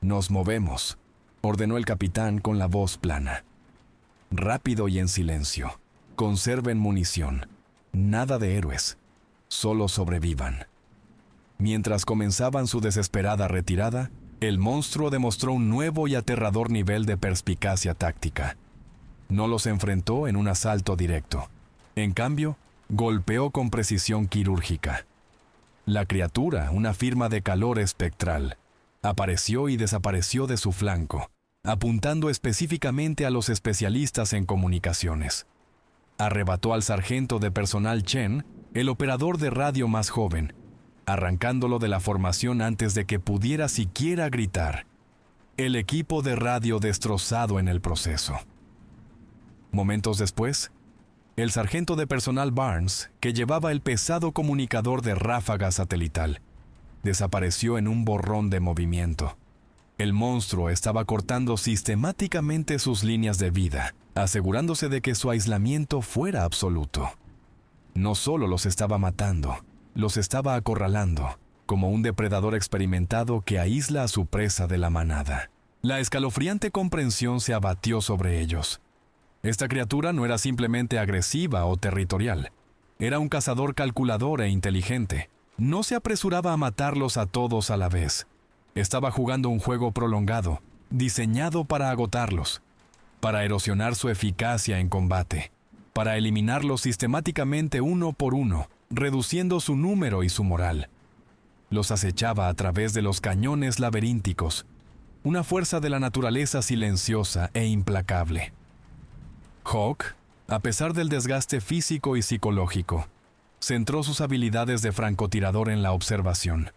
Speaker 1: «Nos movemos», ordenó el capitán con la voz plana. «Rápido y en silencio. Conserven munición. Nada de héroes. Solo sobrevivan». Mientras comenzaban su desesperada retirada, el monstruo demostró un nuevo y aterrador nivel de perspicacia táctica. No los enfrentó en un asalto directo. En cambio, golpeó con precisión quirúrgica. La criatura, una firma de calor espectral, apareció y desapareció de su flanco, apuntando específicamente a los especialistas en comunicaciones. Arrebató al sargento de personal Chen, el operador de radio más joven, arrancándolo de la formación antes de que pudiera siquiera gritar. El equipo de radio destrozado en el proceso. Momentos después, el sargento de personal Barnes, que llevaba el pesado comunicador de ráfaga satelital, desapareció en un borrón de movimiento. El monstruo estaba cortando sistemáticamente sus líneas de vida, asegurándose de que su aislamiento fuera absoluto. No solo los estaba matando, los estaba acorralando, como un depredador experimentado que aísla a su presa de la manada. La escalofriante comprensión se abatió sobre ellos. Esta criatura no era simplemente agresiva o territorial. Era un cazador calculador e inteligente. No se apresuraba a matarlos a todos a la vez. Estaba jugando un juego prolongado, diseñado para agotarlos, para erosionar su eficacia en combate, para eliminarlos sistemáticamente uno por uno, reduciendo su número y su moral. Los acechaba a través de los cañones laberínticos, una fuerza de la naturaleza silenciosa e implacable. Hawk, a pesar del desgaste físico y psicológico, centró sus habilidades de francotirador en la observación.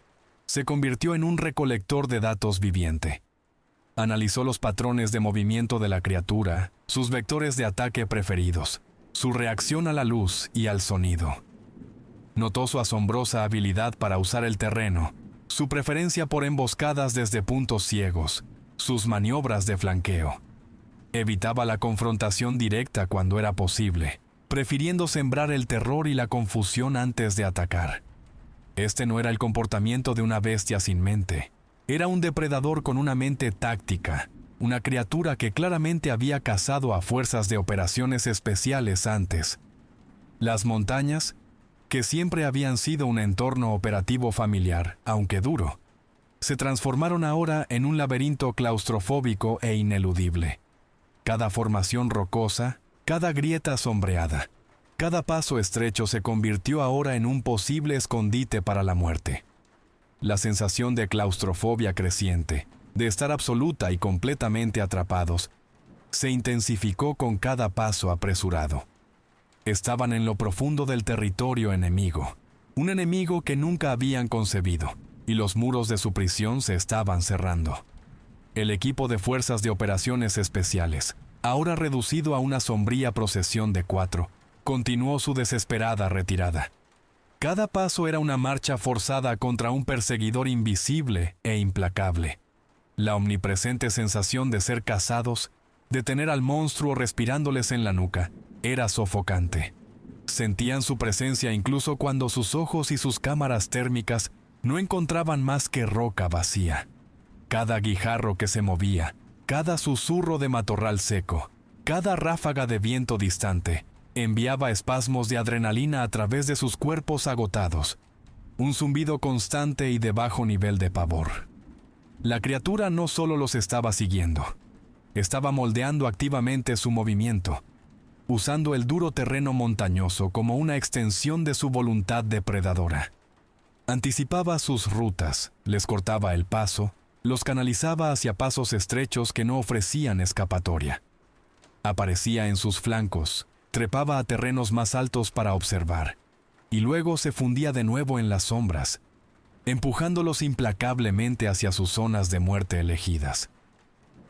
Speaker 1: Se convirtió en un recolector de datos viviente. Analizó los patrones de movimiento de la criatura, sus vectores de ataque preferidos, su reacción a la luz y al sonido. Notó su asombrosa habilidad para usar el terreno, su preferencia por emboscadas desde puntos ciegos, sus maniobras de flanqueo. Evitaba la confrontación directa cuando era posible, prefiriendo sembrar el terror y la confusión antes de atacar. Este no era el comportamiento de una bestia sin mente. Era un depredador con una mente táctica, una criatura que claramente había cazado a fuerzas de operaciones especiales antes. Las montañas, que siempre habían sido un entorno operativo familiar, aunque duro, se transformaron ahora en un laberinto claustrofóbico e ineludible. Cada formación rocosa, cada grieta sombreada, cada paso estrecho se convirtió ahora en un posible escondite para la muerte. La sensación de claustrofobia creciente, de estar absoluta y completamente atrapados, se intensificó con cada paso apresurado. Estaban en lo profundo del territorio enemigo, un enemigo que nunca habían concebido, y los muros de su prisión se estaban cerrando. El equipo de Fuerzas de Operaciones Especiales, ahora reducido a una sombría procesión de 4, continuó su desesperada retirada. Cada paso era una marcha forzada contra un perseguidor invisible e implacable. La omnipresente sensación de ser cazados, de tener al monstruo respirándoles en la nuca, era sofocante. Sentían su presencia incluso cuando sus ojos y sus cámaras térmicas no encontraban más que roca vacía. Cada guijarro que se movía, cada susurro de matorral seco, cada ráfaga de viento distante, enviaba espasmos de adrenalina a través de sus cuerpos agotados, un zumbido constante y de bajo nivel de pavor. La criatura no solo los estaba siguiendo, estaba moldeando activamente su movimiento, usando el duro terreno montañoso como una extensión de su voluntad depredadora. Anticipaba sus rutas, les cortaba el paso, los canalizaba hacia pasos estrechos que no ofrecían escapatoria. Aparecía en sus flancos, trepaba a terrenos más altos para observar, y luego se fundía de nuevo en las sombras, empujándolos implacablemente hacia sus zonas de muerte elegidas.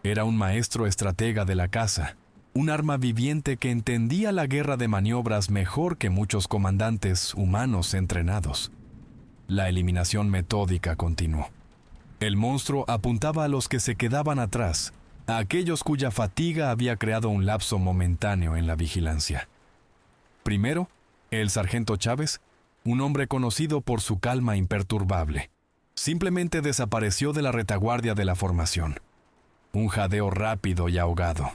Speaker 1: Era un maestro estratega de la caza, un arma viviente que entendía la guerra de maniobras mejor que muchos comandantes humanos entrenados. La eliminación metódica continuó. El monstruo apuntaba a los que se quedaban atrás, a aquellos cuya fatiga había creado un lapso momentáneo en la vigilancia. Primero, el sargento Chávez, un hombre conocido por su calma imperturbable, simplemente desapareció de la retaguardia de la formación. Un jadeo rápido y ahogado.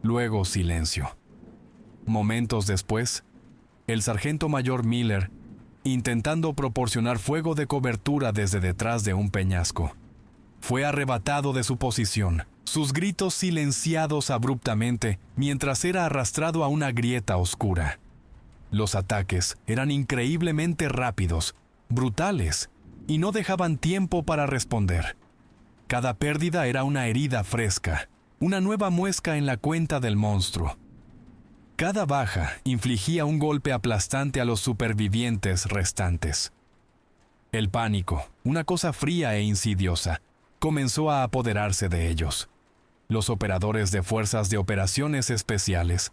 Speaker 1: Luego silencio. Momentos después, el sargento mayor Miller, intentando proporcionar fuego de cobertura desde detrás de un peñasco, fue arrebatado de su posición, sus gritos silenciados abruptamente mientras era arrastrado a una grieta oscura. Los ataques eran increíblemente rápidos, brutales, y no dejaban tiempo para responder. Cada pérdida era una herida fresca, una nueva muesca en la cuenta del monstruo. Cada baja infligía un golpe aplastante a los supervivientes restantes. El pánico, una cosa fría e insidiosa, comenzó a apoderarse de ellos. Los operadores de fuerzas de operaciones especiales,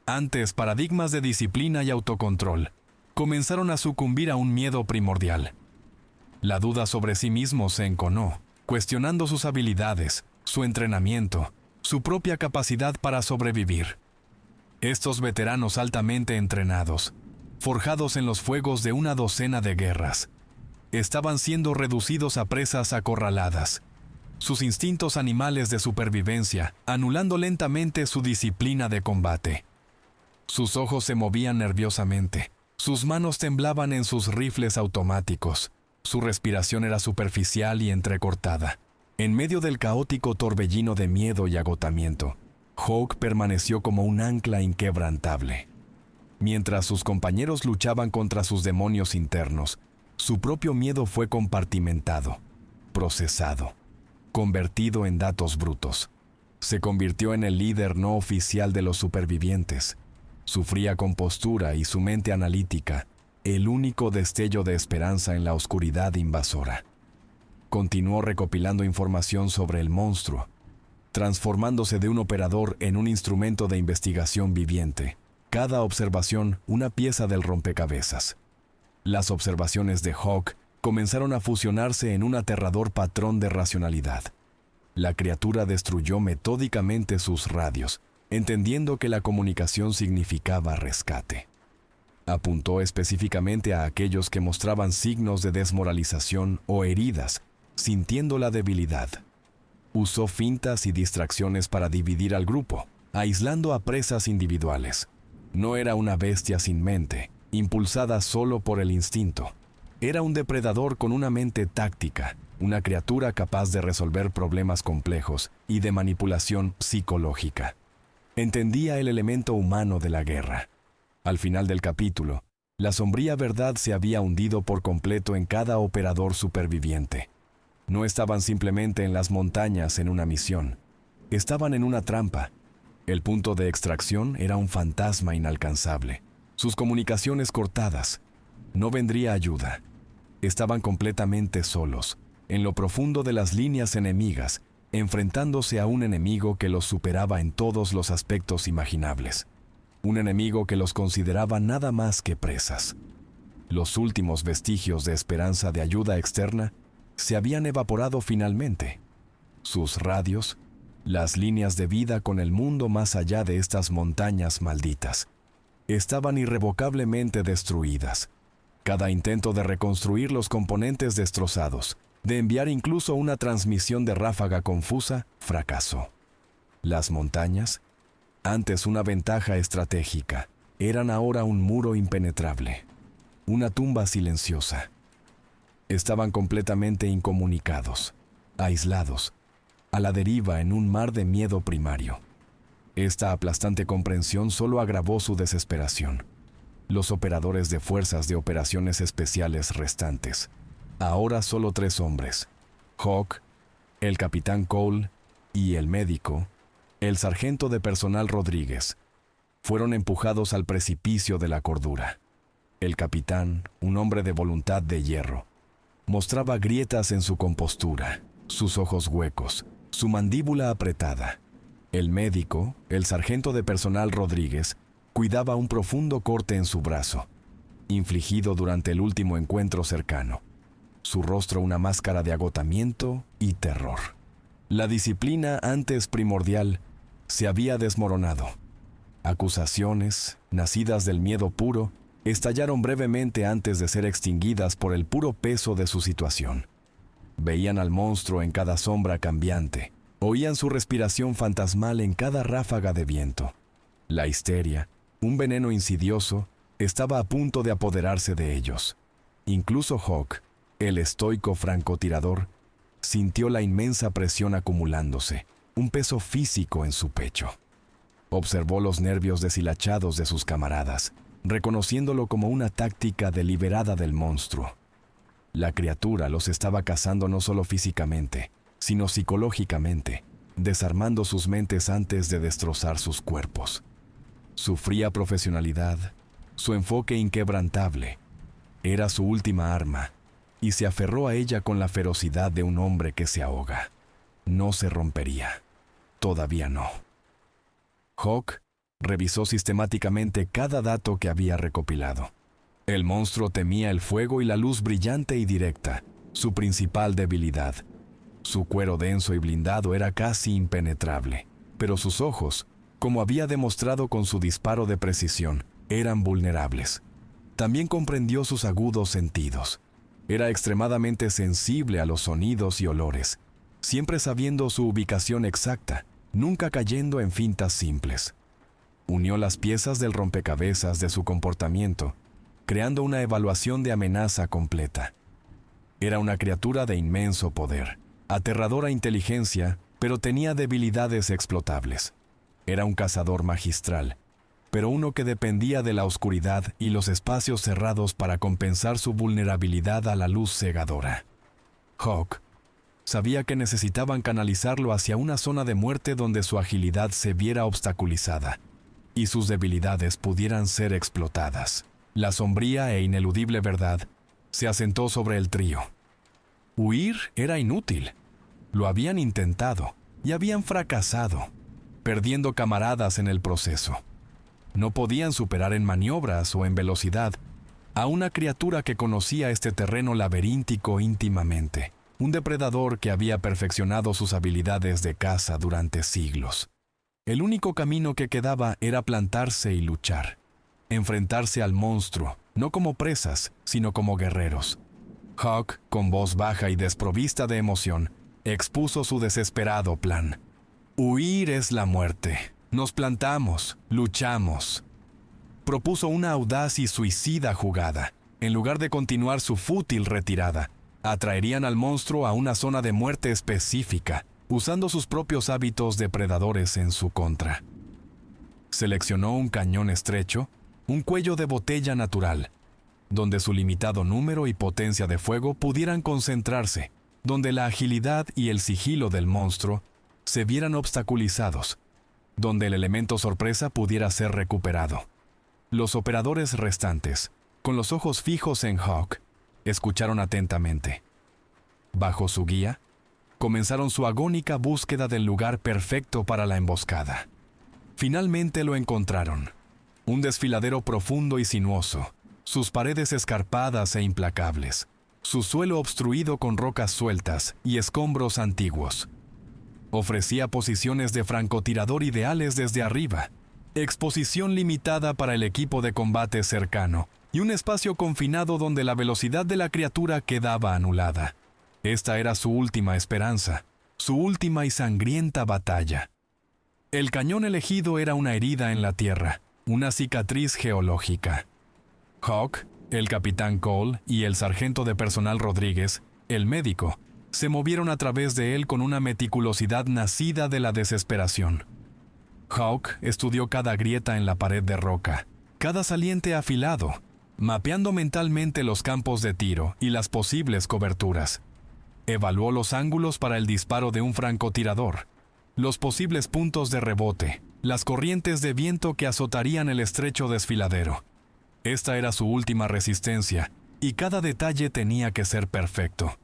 Speaker 1: antes paradigmas de disciplina y autocontrol, comenzaron a sucumbir a un miedo primordial. La duda sobre sí mismos se enconó, cuestionando sus habilidades, su entrenamiento, su propia capacidad para sobrevivir. Estos veteranos altamente entrenados, forjados en los fuegos de una docena de guerras, estaban siendo reducidos a presas acorraladas, sus instintos animales de supervivencia anulando lentamente su disciplina de combate. Sus ojos se movían nerviosamente, sus manos temblaban en sus rifles automáticos, su respiración era superficial y entrecortada. En medio del caótico torbellino de miedo y agotamiento, Hawk permaneció como un ancla inquebrantable. Mientras sus compañeros luchaban contra sus demonios internos, su propio miedo fue compartimentado, procesado, convertido en datos brutos. Se convirtió en el líder no oficial de los supervivientes. Su fría compostura y su mente analítica, el único destello de esperanza en la oscuridad invasora. Continuó recopilando información sobre el monstruo, transformándose de un operador en un instrumento de investigación viviente. Cada observación una pieza del rompecabezas. Las observaciones de Hawk comenzaron a fusionarse en un aterrador patrón de racionalidad. La criatura destruyó metódicamente sus radios, entendiendo que la comunicación significaba rescate. Apuntó específicamente a aquellos que mostraban signos de desmoralización o heridas, sintiendo la debilidad. Usó fintas y distracciones para dividir al grupo, aislando a presas individuales. No era una bestia sin mente, impulsada solo por el instinto. Era un depredador con una mente táctica, una criatura capaz de resolver problemas complejos y de manipulación psicológica. Entendía el elemento humano de la guerra. Al final del capítulo, la sombría verdad se había hundido por completo en cada operador superviviente. No estaban simplemente en las montañas en una misión. Estaban en una trampa. El punto de extracción era un fantasma inalcanzable. Sus comunicaciones cortadas. No vendría ayuda. Estaban completamente solos, en lo profundo de las líneas enemigas, enfrentándose a un enemigo que los superaba en todos los aspectos imaginables. Un enemigo que los consideraba nada más que presas. Los últimos vestigios de esperanza de ayuda externa se habían evaporado finalmente. Sus radios, las líneas de vida con el mundo más allá de estas montañas malditas, estaban irrevocablemente destruidas. Cada intento de reconstruir los componentes destrozados, de enviar incluso una transmisión de ráfaga confusa, fracasó. Las montañas, antes una ventaja estratégica, eran ahora un muro impenetrable, una tumba silenciosa. Estaban completamente incomunicados, aislados, a la deriva en un mar de miedo primario. Esta aplastante comprensión solo agravó su desesperación. Los operadores de fuerzas de operaciones especiales restantes, ahora solo 3 hombres, Hawk, el capitán Cole y el médico, el sargento de personal Rodríguez, fueron empujados al precipicio de la cordura. El capitán, un hombre de voluntad de hierro, mostraba grietas en su compostura, sus ojos huecos, su mandíbula apretada. El médico, el sargento de personal Rodríguez, cuidaba un profundo corte en su brazo, infligido durante el último encuentro cercano. Su rostro una máscara de agotamiento y terror. La disciplina antes primordial se había desmoronado. Acusaciones, nacidas del miedo puro, estallaron brevemente antes de ser extinguidas por el puro peso de su situación. Veían al monstruo en cada sombra cambiante, oían su respiración fantasmal en cada ráfaga de viento. La histeria, un veneno insidioso, estaba a punto de apoderarse de ellos. Incluso Hawk, el estoico francotirador, sintió la inmensa presión acumulándose, un peso físico en su pecho. Observó los nervios deshilachados de sus camaradas, reconociéndolo como una táctica deliberada del monstruo. La criatura los estaba cazando no solo físicamente, sino psicológicamente, desarmando sus mentes antes de destrozar sus cuerpos. Su fría profesionalidad, su enfoque inquebrantable, era su última arma, y se aferró a ella con la ferocidad de un hombre que se ahoga. No se rompería. Todavía no. Hawk revisó sistemáticamente cada dato que había recopilado. El monstruo temía el fuego y la luz brillante y directa, su principal debilidad. Su cuero denso y blindado era casi impenetrable, pero sus ojos, como había demostrado con su disparo de precisión, eran vulnerables. También comprendió sus agudos sentidos. Era extremadamente sensible a los sonidos y olores, siempre sabiendo su ubicación exacta, nunca cayendo en fintas simples. Unió las piezas del rompecabezas de su comportamiento, creando una evaluación de amenaza completa. Era una criatura de inmenso poder, aterradora inteligencia, pero tenía debilidades explotables. Era un cazador magistral, pero uno que dependía de la oscuridad y los espacios cerrados para compensar su vulnerabilidad a la luz cegadora. Hawk sabía que necesitaban canalizarlo hacia una zona de muerte donde su agilidad se viera obstaculizada y sus debilidades pudieran ser explotadas. La sombría e ineludible verdad se asentó sobre el trío. Huir era inútil. Lo habían intentado y habían fracasado, perdiendo camaradas en el proceso. No podían superar en maniobras o en velocidad a una criatura que conocía este terreno laberíntico íntimamente, un depredador que había perfeccionado sus habilidades de caza durante siglos. El único camino que quedaba era plantarse y luchar, enfrentarse al monstruo, no como presas, sino como guerreros. Hawk, con voz baja y desprovista de emoción, expuso su desesperado plan. Huir es la muerte. Nos plantamos, luchamos. Propuso una audaz y suicida jugada. En lugar de continuar su fútil retirada, atraerían al monstruo a una zona de muerte específica, usando sus propios hábitos depredadores en su contra. Seleccionó un cañón estrecho, un cuello de botella natural, donde su limitado número y potencia de fuego pudieran concentrarse, donde la agilidad y el sigilo del monstruo se vieran obstaculizados, donde el elemento sorpresa pudiera ser recuperado. Los operadores restantes, con los ojos fijos en Hawk, escucharon atentamente. Bajo su guía, comenzaron su agónica búsqueda del lugar perfecto para la emboscada. Finalmente lo encontraron. Un desfiladero profundo y sinuoso, sus paredes escarpadas e implacables, su suelo obstruido con rocas sueltas y escombros antiguos. Ofrecía posiciones de francotirador ideales desde arriba, exposición limitada para el equipo de combate cercano y un espacio confinado donde la velocidad de la criatura quedaba anulada. Esta era su última esperanza, su última y sangrienta batalla. El cañón elegido era una herida en la tierra, una cicatriz geológica. Hawk, el capitán Cole y el sargento de personal Rodríguez, el médico, se movieron a través de él con una meticulosidad nacida de la desesperación. Hawk estudió cada grieta en la pared de roca, cada saliente afilado, mapeando mentalmente los campos de tiro y las posibles coberturas. Evaluó los ángulos para el disparo de un francotirador, los posibles puntos de rebote, las corrientes de viento que azotarían el estrecho desfiladero. Esta era su última resistencia, y cada detalle tenía que ser perfecto.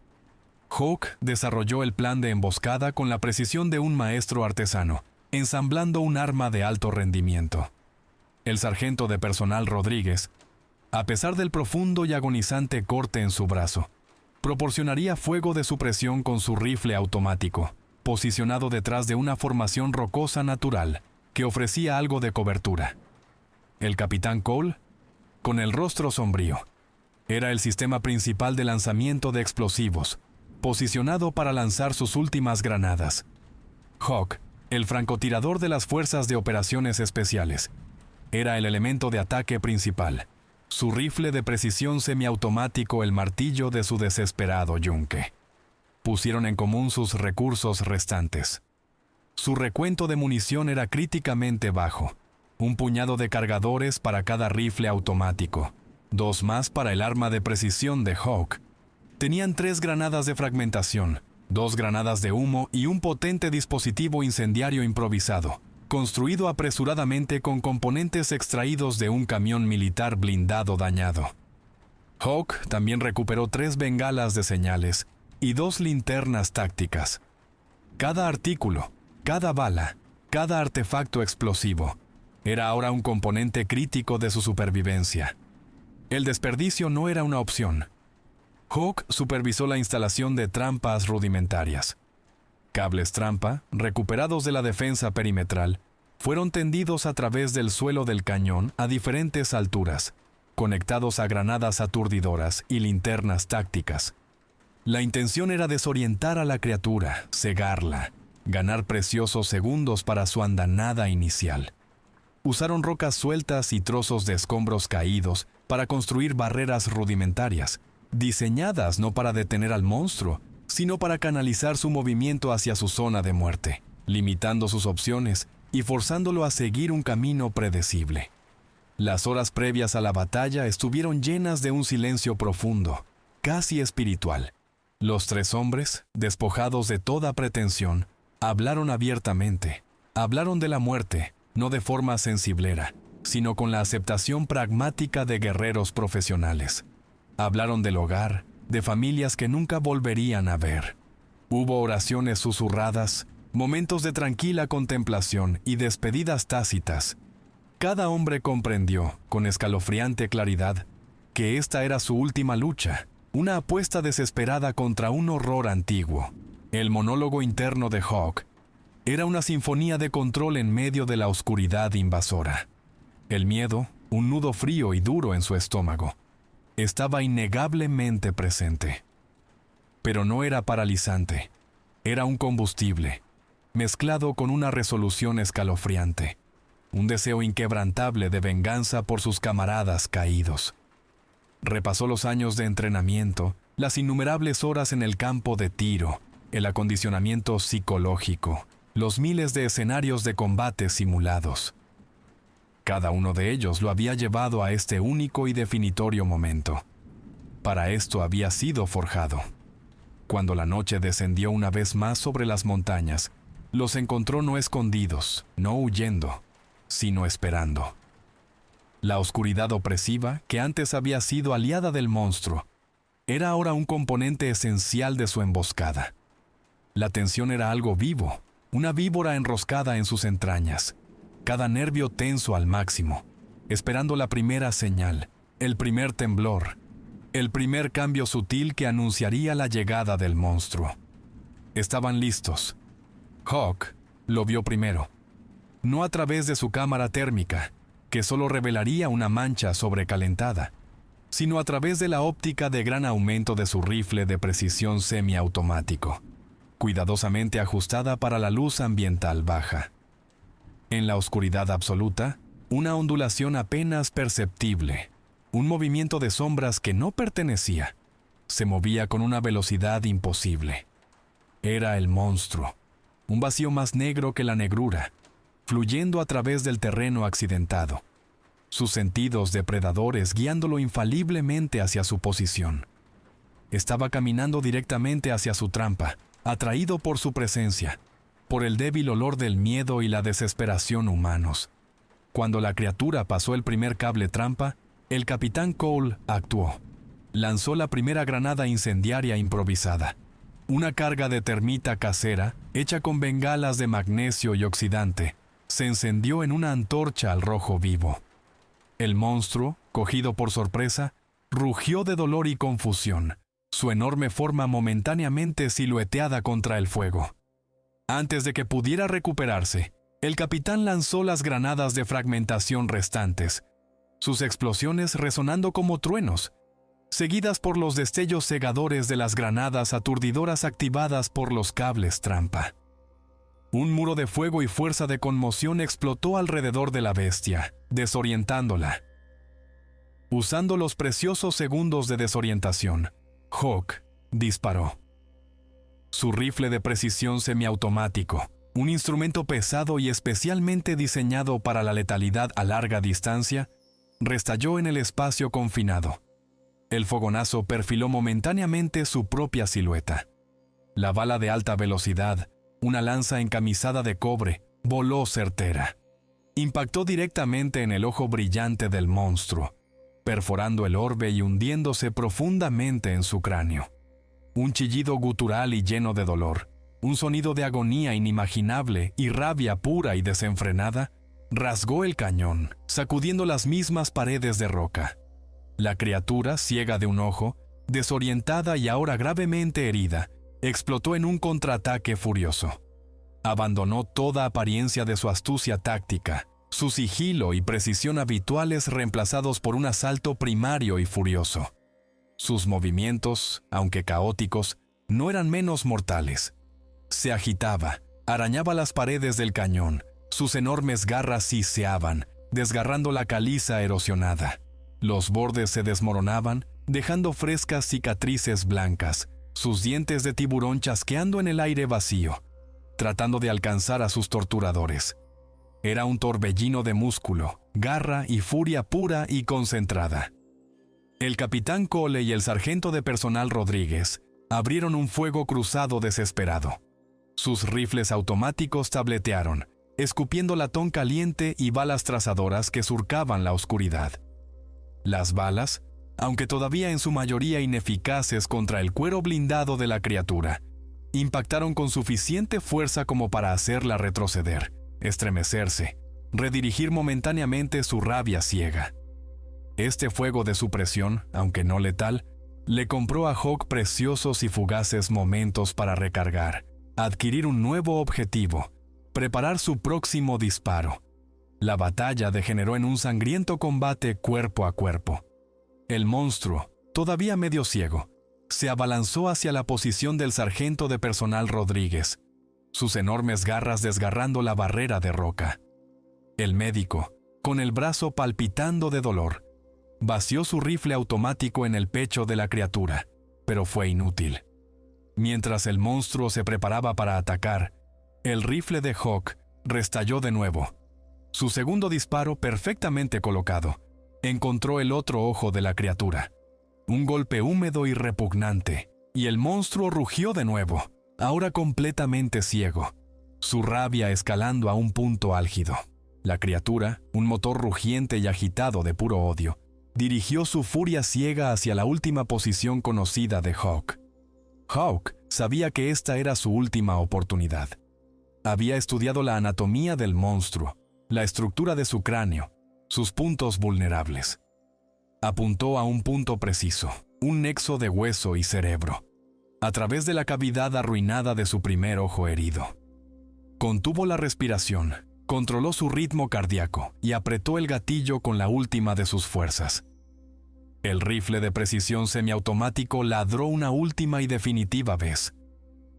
Speaker 1: Hawk desarrolló el plan de emboscada con la precisión de un maestro artesano, ensamblando un arma de alto rendimiento. El sargento de personal Rodríguez, a pesar del profundo y agonizante corte en su brazo, proporcionaría fuego de supresión con su rifle automático, posicionado detrás de una formación rocosa natural que ofrecía algo de cobertura. El capitán Cole, con el rostro sombrío, era el sistema principal de lanzamiento de explosivos, posicionado para lanzar sus últimas granadas. Hawk, el francotirador de las Fuerzas de Operaciones Especiales, era el elemento de ataque principal, su rifle de precisión semiautomático el martillo de su desesperado yunque. Pusieron en común sus recursos restantes. Su recuento de munición era críticamente bajo, un puñado de cargadores para cada rifle automático, 2 más para el arma de precisión de Hawk. Tenían 3 granadas de fragmentación, 2 granadas de humo y un potente dispositivo incendiario improvisado, construido apresuradamente con componentes extraídos de un camión militar blindado dañado. Hawk también recuperó 3 bengalas de señales y 2 linternas tácticas. Cada artículo, cada bala, cada artefacto explosivo era ahora un componente crítico de su supervivencia. El desperdicio no era una opción. Hawk supervisó la instalación de trampas rudimentarias. Cables trampa, recuperados de la defensa perimetral, fueron tendidos a través del suelo del cañón a diferentes alturas, conectados a granadas aturdidoras y linternas tácticas. La intención era desorientar a la criatura, cegarla, ganar preciosos segundos para su andanada inicial. Usaron rocas sueltas y trozos de escombros caídos para construir barreras rudimentarias, diseñadas no para detener al monstruo, sino para canalizar su movimiento hacia su zona de muerte, limitando sus opciones y forzándolo a seguir un camino predecible. Las horas previas a la batalla estuvieron llenas de un silencio profundo, casi espiritual. Los 3 hombres, despojados de toda pretensión, hablaron abiertamente. Hablaron de la muerte, no de forma sensiblera, sino con la aceptación pragmática de guerreros profesionales. Hablaron del hogar, de familias que nunca volverían a ver. Hubo oraciones susurradas, momentos de tranquila contemplación y despedidas tácitas. Cada hombre comprendió, con escalofriante claridad, que esta era su última lucha, una apuesta desesperada contra un horror antiguo. El monólogo interno de Hawk era una sinfonía de control en medio de la oscuridad invasora. El miedo, un nudo frío y duro en su estómago, estaba innegablemente presente. Pero no era paralizante, era un combustible, mezclado con una resolución escalofriante, un deseo inquebrantable de venganza por sus camaradas caídos. Repasó los años de entrenamiento, las innumerables horas en el campo de tiro, el acondicionamiento psicológico, los miles de escenarios de combate simulados. Cada uno de ellos lo había llevado a este único y definitorio momento. Para esto había sido forjado. Cuando la noche descendió una vez más sobre las montañas, los encontró no escondidos, no huyendo, sino esperando. La oscuridad opresiva, que antes había sido aliada del monstruo, era ahora un componente esencial de su emboscada. La tensión era algo vivo, una víbora enroscada en sus entrañas, cada nervio tenso al máximo, esperando la primera señal, el primer temblor, el primer cambio sutil que anunciaría la llegada del monstruo. Estaban listos. Hawk lo vio primero, no a través de su cámara térmica, que solo revelaría una mancha sobrecalentada, sino a través de la óptica de gran aumento de su rifle de precisión semiautomático, cuidadosamente ajustada para la luz ambiental baja. En la oscuridad absoluta, una ondulación apenas perceptible, un movimiento de sombras que no pertenecía, se movía con una velocidad imposible. Era el monstruo, un vacío más negro que la negrura, fluyendo a través del terreno accidentado, sus sentidos depredadores guiándolo infaliblemente hacia su posición. Estaba caminando directamente hacia su trampa, atraído por su presencia, por el débil olor del miedo y la desesperación humanos. Cuando la criatura pasó el primer cable trampa, el capitán Cole actuó. Lanzó la primera granada incendiaria improvisada, una carga de termita casera hecha con bengalas de magnesio y oxidante. Se encendió en una antorcha al rojo vivo. El monstruo, cogido por sorpresa, rugió de dolor y confusión, su enorme forma momentáneamente silueteada contra el fuego. Antes de que pudiera recuperarse, el capitán lanzó las granadas de fragmentación restantes, sus explosiones resonando como truenos, seguidas por los destellos cegadores de las granadas aturdidoras activadas por los cables trampa. Un muro de fuego y fuerza de conmoción explotó alrededor de la bestia, desorientándola. Usando los preciosos segundos de desorientación, Hawk disparó. Su rifle de precisión semiautomático, un instrumento pesado y especialmente diseñado para la letalidad a larga distancia, restalló en el espacio confinado. El fogonazo perfiló momentáneamente su propia silueta. La bala de alta velocidad, una lanza encamisada de cobre, voló certera. Impactó directamente en el ojo brillante del monstruo, perforando el orbe y hundiéndose profundamente en su cráneo. Un chillido gutural y lleno de dolor, un sonido de agonía inimaginable y rabia pura y desenfrenada, rasgó el cañón, sacudiendo las mismas paredes de roca. La criatura, ciega de un ojo, desorientada y ahora gravemente herida, explotó en un contraataque furioso. Abandonó toda apariencia de su astucia táctica, su sigilo y precisión habituales reemplazados por un asalto primario y furioso. Sus movimientos, aunque caóticos, no eran menos mortales. Se agitaba, arañaba las paredes del cañón, sus enormes garras siseaban, desgarrando la caliza erosionada. Los bordes se desmoronaban, dejando frescas cicatrices blancas, sus dientes de tiburón chasqueando en el aire vacío, tratando de alcanzar a sus torturadores. Era un torbellino de músculo, garra y furia pura y concentrada. El capitán Cole y el sargento de personal Rodríguez abrieron un fuego cruzado desesperado. Sus rifles automáticos tabletearon, escupiendo latón caliente y balas trazadoras que surcaban la oscuridad. Las balas, aunque todavía en su mayoría ineficaces contra el cuero blindado de la criatura, impactaron con suficiente fuerza como para hacerla retroceder, estremecerse, redirigir momentáneamente su rabia ciega. Este fuego de supresión, aunque no letal, le compró a Hawk preciosos y fugaces momentos para recargar, adquirir un nuevo objetivo, preparar su próximo disparo. La batalla degeneró en un sangriento combate cuerpo a cuerpo. El monstruo, todavía medio ciego, se abalanzó hacia la posición del sargento de personal Rodríguez, sus enormes garras desgarrando la barrera de roca. El médico, con el brazo palpitando de dolor, vació su rifle automático en el pecho de la criatura, pero fue inútil. Mientras el monstruo se preparaba para atacar, el rifle de Hawk restalló de nuevo. Su segundo disparo, perfectamente colocado, encontró el otro ojo de la criatura. Un golpe húmedo y repugnante, y el monstruo rugió de nuevo, ahora completamente ciego, su rabia escalando a un punto álgido. La criatura, un motor rugiente y agitado de puro odio, dirigió su furia ciega hacia la última posición conocida de Hawk. Hawk sabía que esta era su última oportunidad. Había estudiado la anatomía del monstruo, la estructura de su cráneo, sus puntos vulnerables. Apuntó a un punto preciso, un nexo de hueso y cerebro, a través de la cavidad arruinada de su primer ojo herido. Contuvo la respiración, controló su ritmo cardíaco y apretó el gatillo con la última de sus fuerzas. El rifle de precisión semiautomático ladró una última y definitiva vez.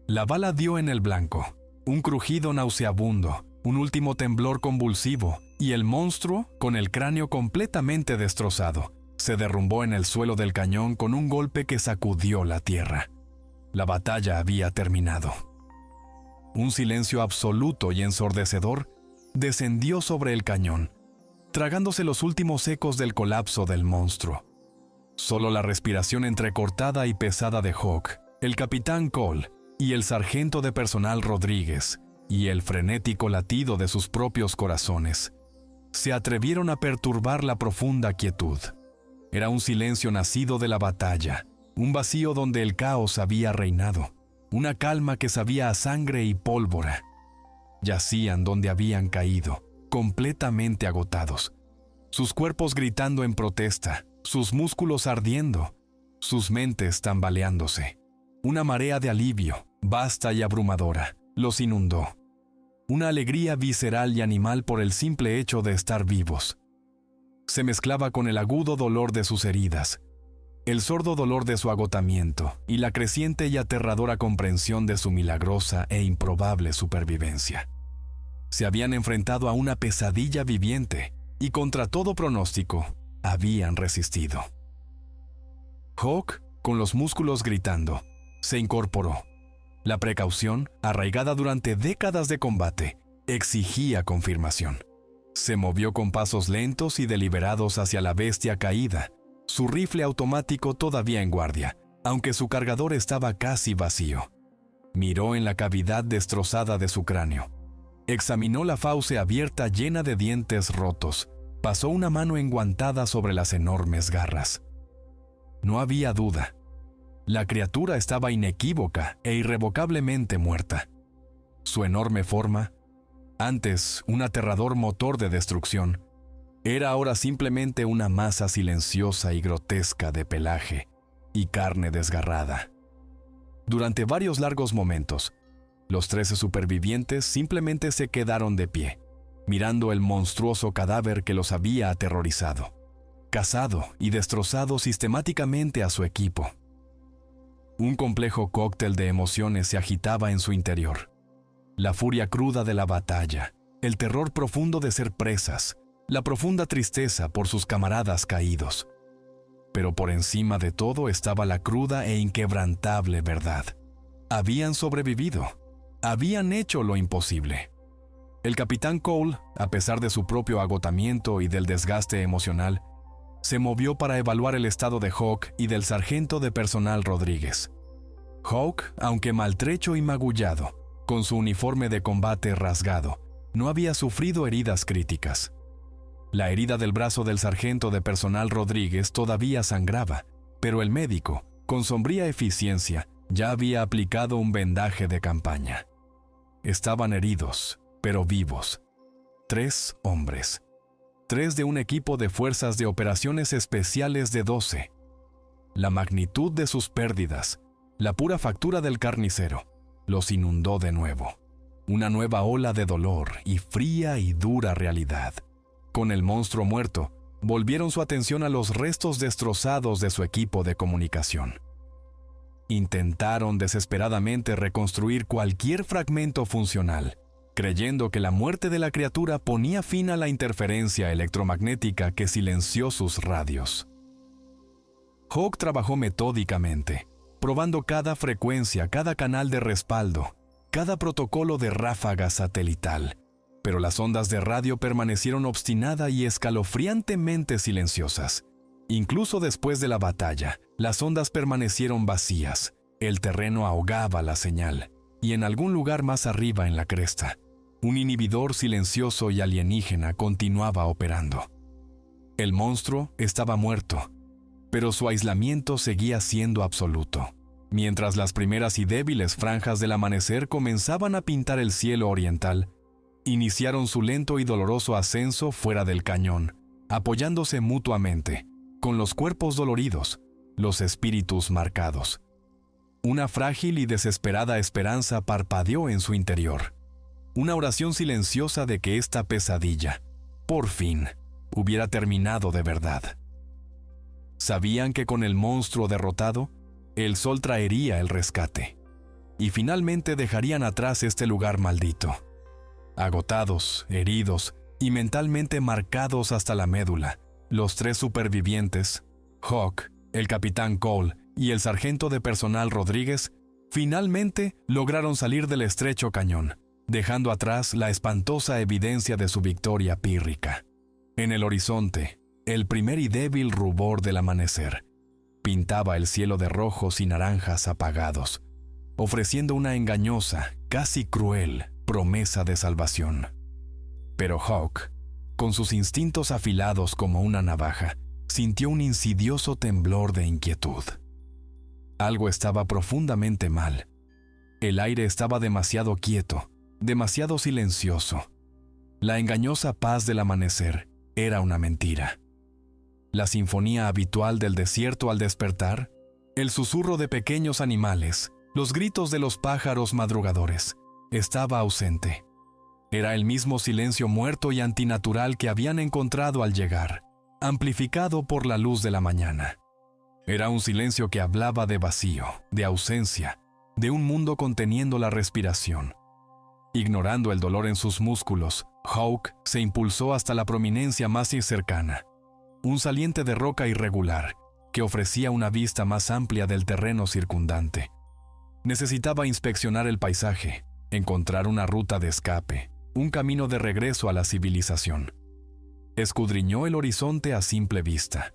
Speaker 1: La bala dio en el blanco, un crujido nauseabundo, un último temblor convulsivo, y el monstruo, con el cráneo completamente destrozado, se derrumbó en el suelo del cañón con un golpe que sacudió la tierra. La batalla había terminado. Un silencio absoluto y ensordecedor descendió sobre el cañón, tragándose los últimos ecos del colapso del monstruo. Solo la respiración entrecortada y pesada de Hawk, el capitán Cole y el sargento de personal Rodríguez, y el frenético latido de sus propios corazones, se atrevieron a perturbar la profunda quietud. Era un silencio nacido de la batalla, un vacío donde el caos había reinado, una calma que sabía a sangre y pólvora. Yacían donde habían caído, completamente agotados, sus cuerpos gritando en protesta, sus músculos ardiendo, sus mentes tambaleándose. Una marea de alivio, vasta y abrumadora, los inundó. Una alegría visceral y animal por el simple hecho de estar vivos. Se mezclaba con el agudo dolor de sus heridas, el sordo dolor de su agotamiento y la creciente y aterradora comprensión de su milagrosa e improbable supervivencia. Se habían enfrentado a una pesadilla viviente y contra todo pronóstico, habían resistido. Hawk, con los músculos gritando, se incorporó. La precaución, arraigada durante décadas de combate, exigía confirmación. Se movió con pasos lentos y deliberados hacia la bestia caída, su rifle automático todavía en guardia, aunque su cargador estaba casi vacío. Miró en la cavidad destrozada de su cráneo. Examinó la fauce abierta llena de dientes rotos. Pasó una mano enguantada sobre las enormes garras. No había duda. La criatura estaba inequívoca e irrevocablemente muerta. Su enorme forma, antes un aterrador motor de destrucción, era ahora simplemente una masa silenciosa y grotesca de pelaje y carne desgarrada. Durante varios largos momentos, los 13 supervivientes simplemente se quedaron de pie, mirando el monstruoso cadáver que los había aterrorizado, cazado y destrozado sistemáticamente a su equipo. Un complejo cóctel de emociones se agitaba en su interior. La furia cruda de la batalla, el terror profundo de ser presas, la profunda tristeza por sus camaradas caídos. Pero por encima de todo estaba la cruda e inquebrantable verdad. Habían sobrevivido. Habían hecho lo imposible. El capitán Cole, a pesar de su propio agotamiento y del desgaste emocional, se movió para evaluar el estado de Hawk y del sargento de personal Rodríguez. Hawk, aunque maltrecho y magullado, con su uniforme de combate rasgado, no había sufrido heridas críticas. La herida del brazo del sargento de personal Rodríguez todavía sangraba, pero el médico, con sombría eficiencia, ya había aplicado un vendaje de campaña. Estaban heridos, pero vivos. 3 hombres. 3 de un equipo de fuerzas de operaciones especiales de 12. La magnitud de sus pérdidas, la pura factura del carnicero, los inundó de nuevo. Una nueva ola de dolor y fría y dura realidad. Con el monstruo muerto, volvieron su atención a los restos destrozados de su equipo de comunicación. Intentaron desesperadamente reconstruir cualquier fragmento funcional, creyendo que la muerte de la criatura ponía fin a la interferencia electromagnética que silenció sus radios. Hawk trabajó metódicamente, probando cada frecuencia, cada canal de respaldo, cada protocolo de ráfaga satelital, pero las ondas de radio permanecieron obstinadas y escalofriantemente silenciosas. Incluso después de la batalla, las ondas permanecieron vacías, el terreno ahogaba la señal, y en algún lugar más arriba en la cresta, un inhibidor silencioso y alienígena continuaba operando. El monstruo estaba muerto, pero su aislamiento seguía siendo absoluto. Mientras las primeras y débiles franjas del amanecer comenzaban a pintar el cielo oriental, iniciaron su lento y doloroso ascenso fuera del cañón, apoyándose mutuamente, con los cuerpos doloridos, los espíritus marcados. Una frágil y desesperada esperanza parpadeó en su interior. Una oración silenciosa de que esta pesadilla, por fin, hubiera terminado de verdad. Sabían que con el monstruo derrotado, el sol traería el rescate, y finalmente dejarían atrás este lugar maldito. Agotados, heridos y mentalmente marcados hasta la médula, los 3 supervivientes, Hawk, el capitán Cole y el sargento de personal Rodríguez, finalmente lograron salir del estrecho cañón, dejando atrás la espantosa evidencia de su victoria pírrica. En el horizonte, el primer y débil rubor del amanecer pintaba el cielo de rojos y naranjas apagados, ofreciendo una engañosa, casi cruel, promesa de salvación. Pero Hawk, con sus instintos afilados como una navaja, sintió un insidioso temblor de inquietud. Algo estaba profundamente mal. El aire estaba demasiado quieto, demasiado silencioso. La engañosa paz del amanecer era una mentira. La sinfonía habitual del desierto al despertar, el susurro de pequeños animales, los gritos de los pájaros madrugadores, estaba ausente. Era el mismo silencio muerto y antinatural que habían encontrado al llegar, amplificado por la luz de la mañana. Era un silencio que hablaba de vacío, de ausencia, de un mundo conteniendo la respiración. Ignorando el dolor en sus músculos, Hawk se impulsó hasta la prominencia más cercana, un saliente de roca irregular que ofrecía una vista más amplia del terreno circundante. Necesitaba inspeccionar el paisaje, encontrar una ruta de escape, un camino de regreso a la civilización. Escudriñó el horizonte a simple vista.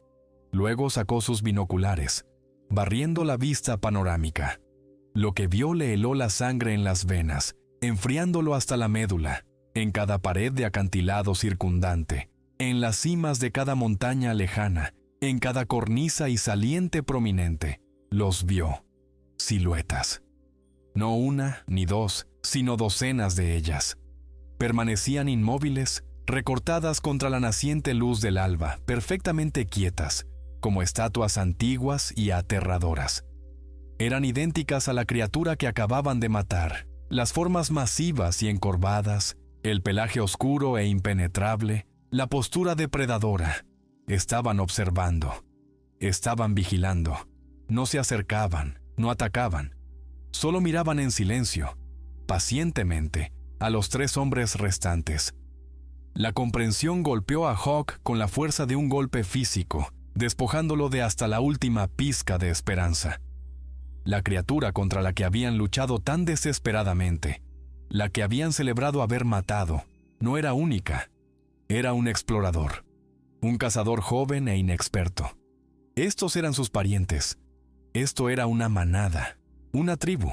Speaker 1: Luego sacó sus binoculares, barriendo la vista panorámica. Lo que vio le heló la sangre en las venas, enfriándolo hasta la médula. En cada pared de acantilado circundante, en las cimas de cada montaña lejana, en cada cornisa y saliente prominente, los vio, siluetas. No una ni dos, sino docenas de ellas. Permanecían inmóviles, recortadas contra la naciente luz del alba, perfectamente quietas, como estatuas antiguas y aterradoras. Eran idénticas a la criatura que acababan de matar, las formas masivas y encorvadas, el pelaje oscuro e impenetrable, la postura depredadora. Estaban observando, estaban vigilando, no se acercaban, no atacaban, solo miraban en silencio, pacientemente, a los 3 hombres restantes. La comprensión golpeó a Hawk con la fuerza de un golpe físico, despojándolo de hasta la última pizca de esperanza. La criatura contra la que habían luchado tan desesperadamente, la que habían celebrado haber matado, no era única. Era un explorador, un cazador joven e inexperto. Estos eran sus parientes. Esto era una manada, una tribu.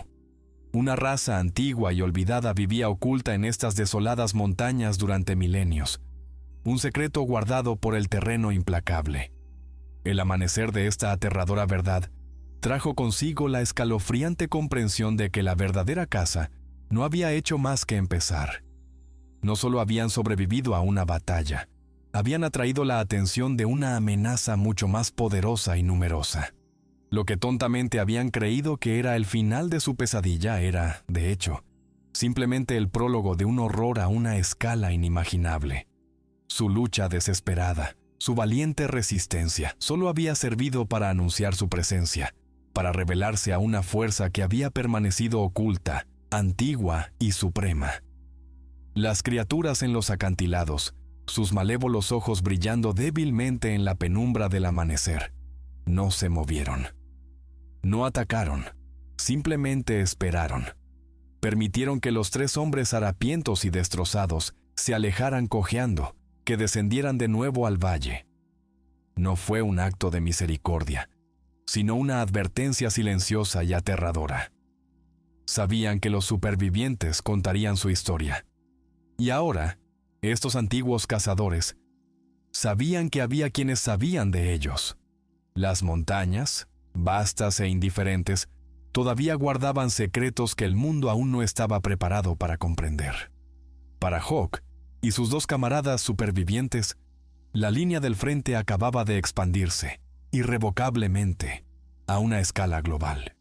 Speaker 1: Una raza antigua y olvidada vivía oculta en estas desoladas montañas durante milenios. Un secreto guardado por el terreno implacable. El amanecer de esta aterradora verdad trajo consigo la escalofriante comprensión de que la verdadera caza no había hecho más que empezar. No solo habían sobrevivido a una batalla, habían atraído la atención de una amenaza mucho más poderosa y numerosa. Lo que tontamente habían creído que era el final de su pesadilla era, de hecho, simplemente el prólogo de un horror a una escala inimaginable. Su lucha desesperada, su valiente resistencia, solo había servido para anunciar su presencia, para revelarse a una fuerza que había permanecido oculta, antigua y suprema. Las criaturas en los acantilados, sus malévolos ojos brillando débilmente en la penumbra del amanecer, no se movieron. No atacaron, simplemente esperaron. Permitieron que los 3 hombres harapientos y destrozados se alejaran cojeando, que descendieran de nuevo al valle. No fue un acto de misericordia, sino una advertencia silenciosa y aterradora. Sabían que los supervivientes contarían su historia. Y ahora, estos antiguos cazadores sabían que había quienes sabían de ellos. Las montañas, vastas e indiferentes, todavía guardaban secretos que el mundo aún no estaba preparado para comprender. Para Hawk y sus 2 camaradas supervivientes, la línea del frente acababa de expandirse, irrevocablemente, a una escala global.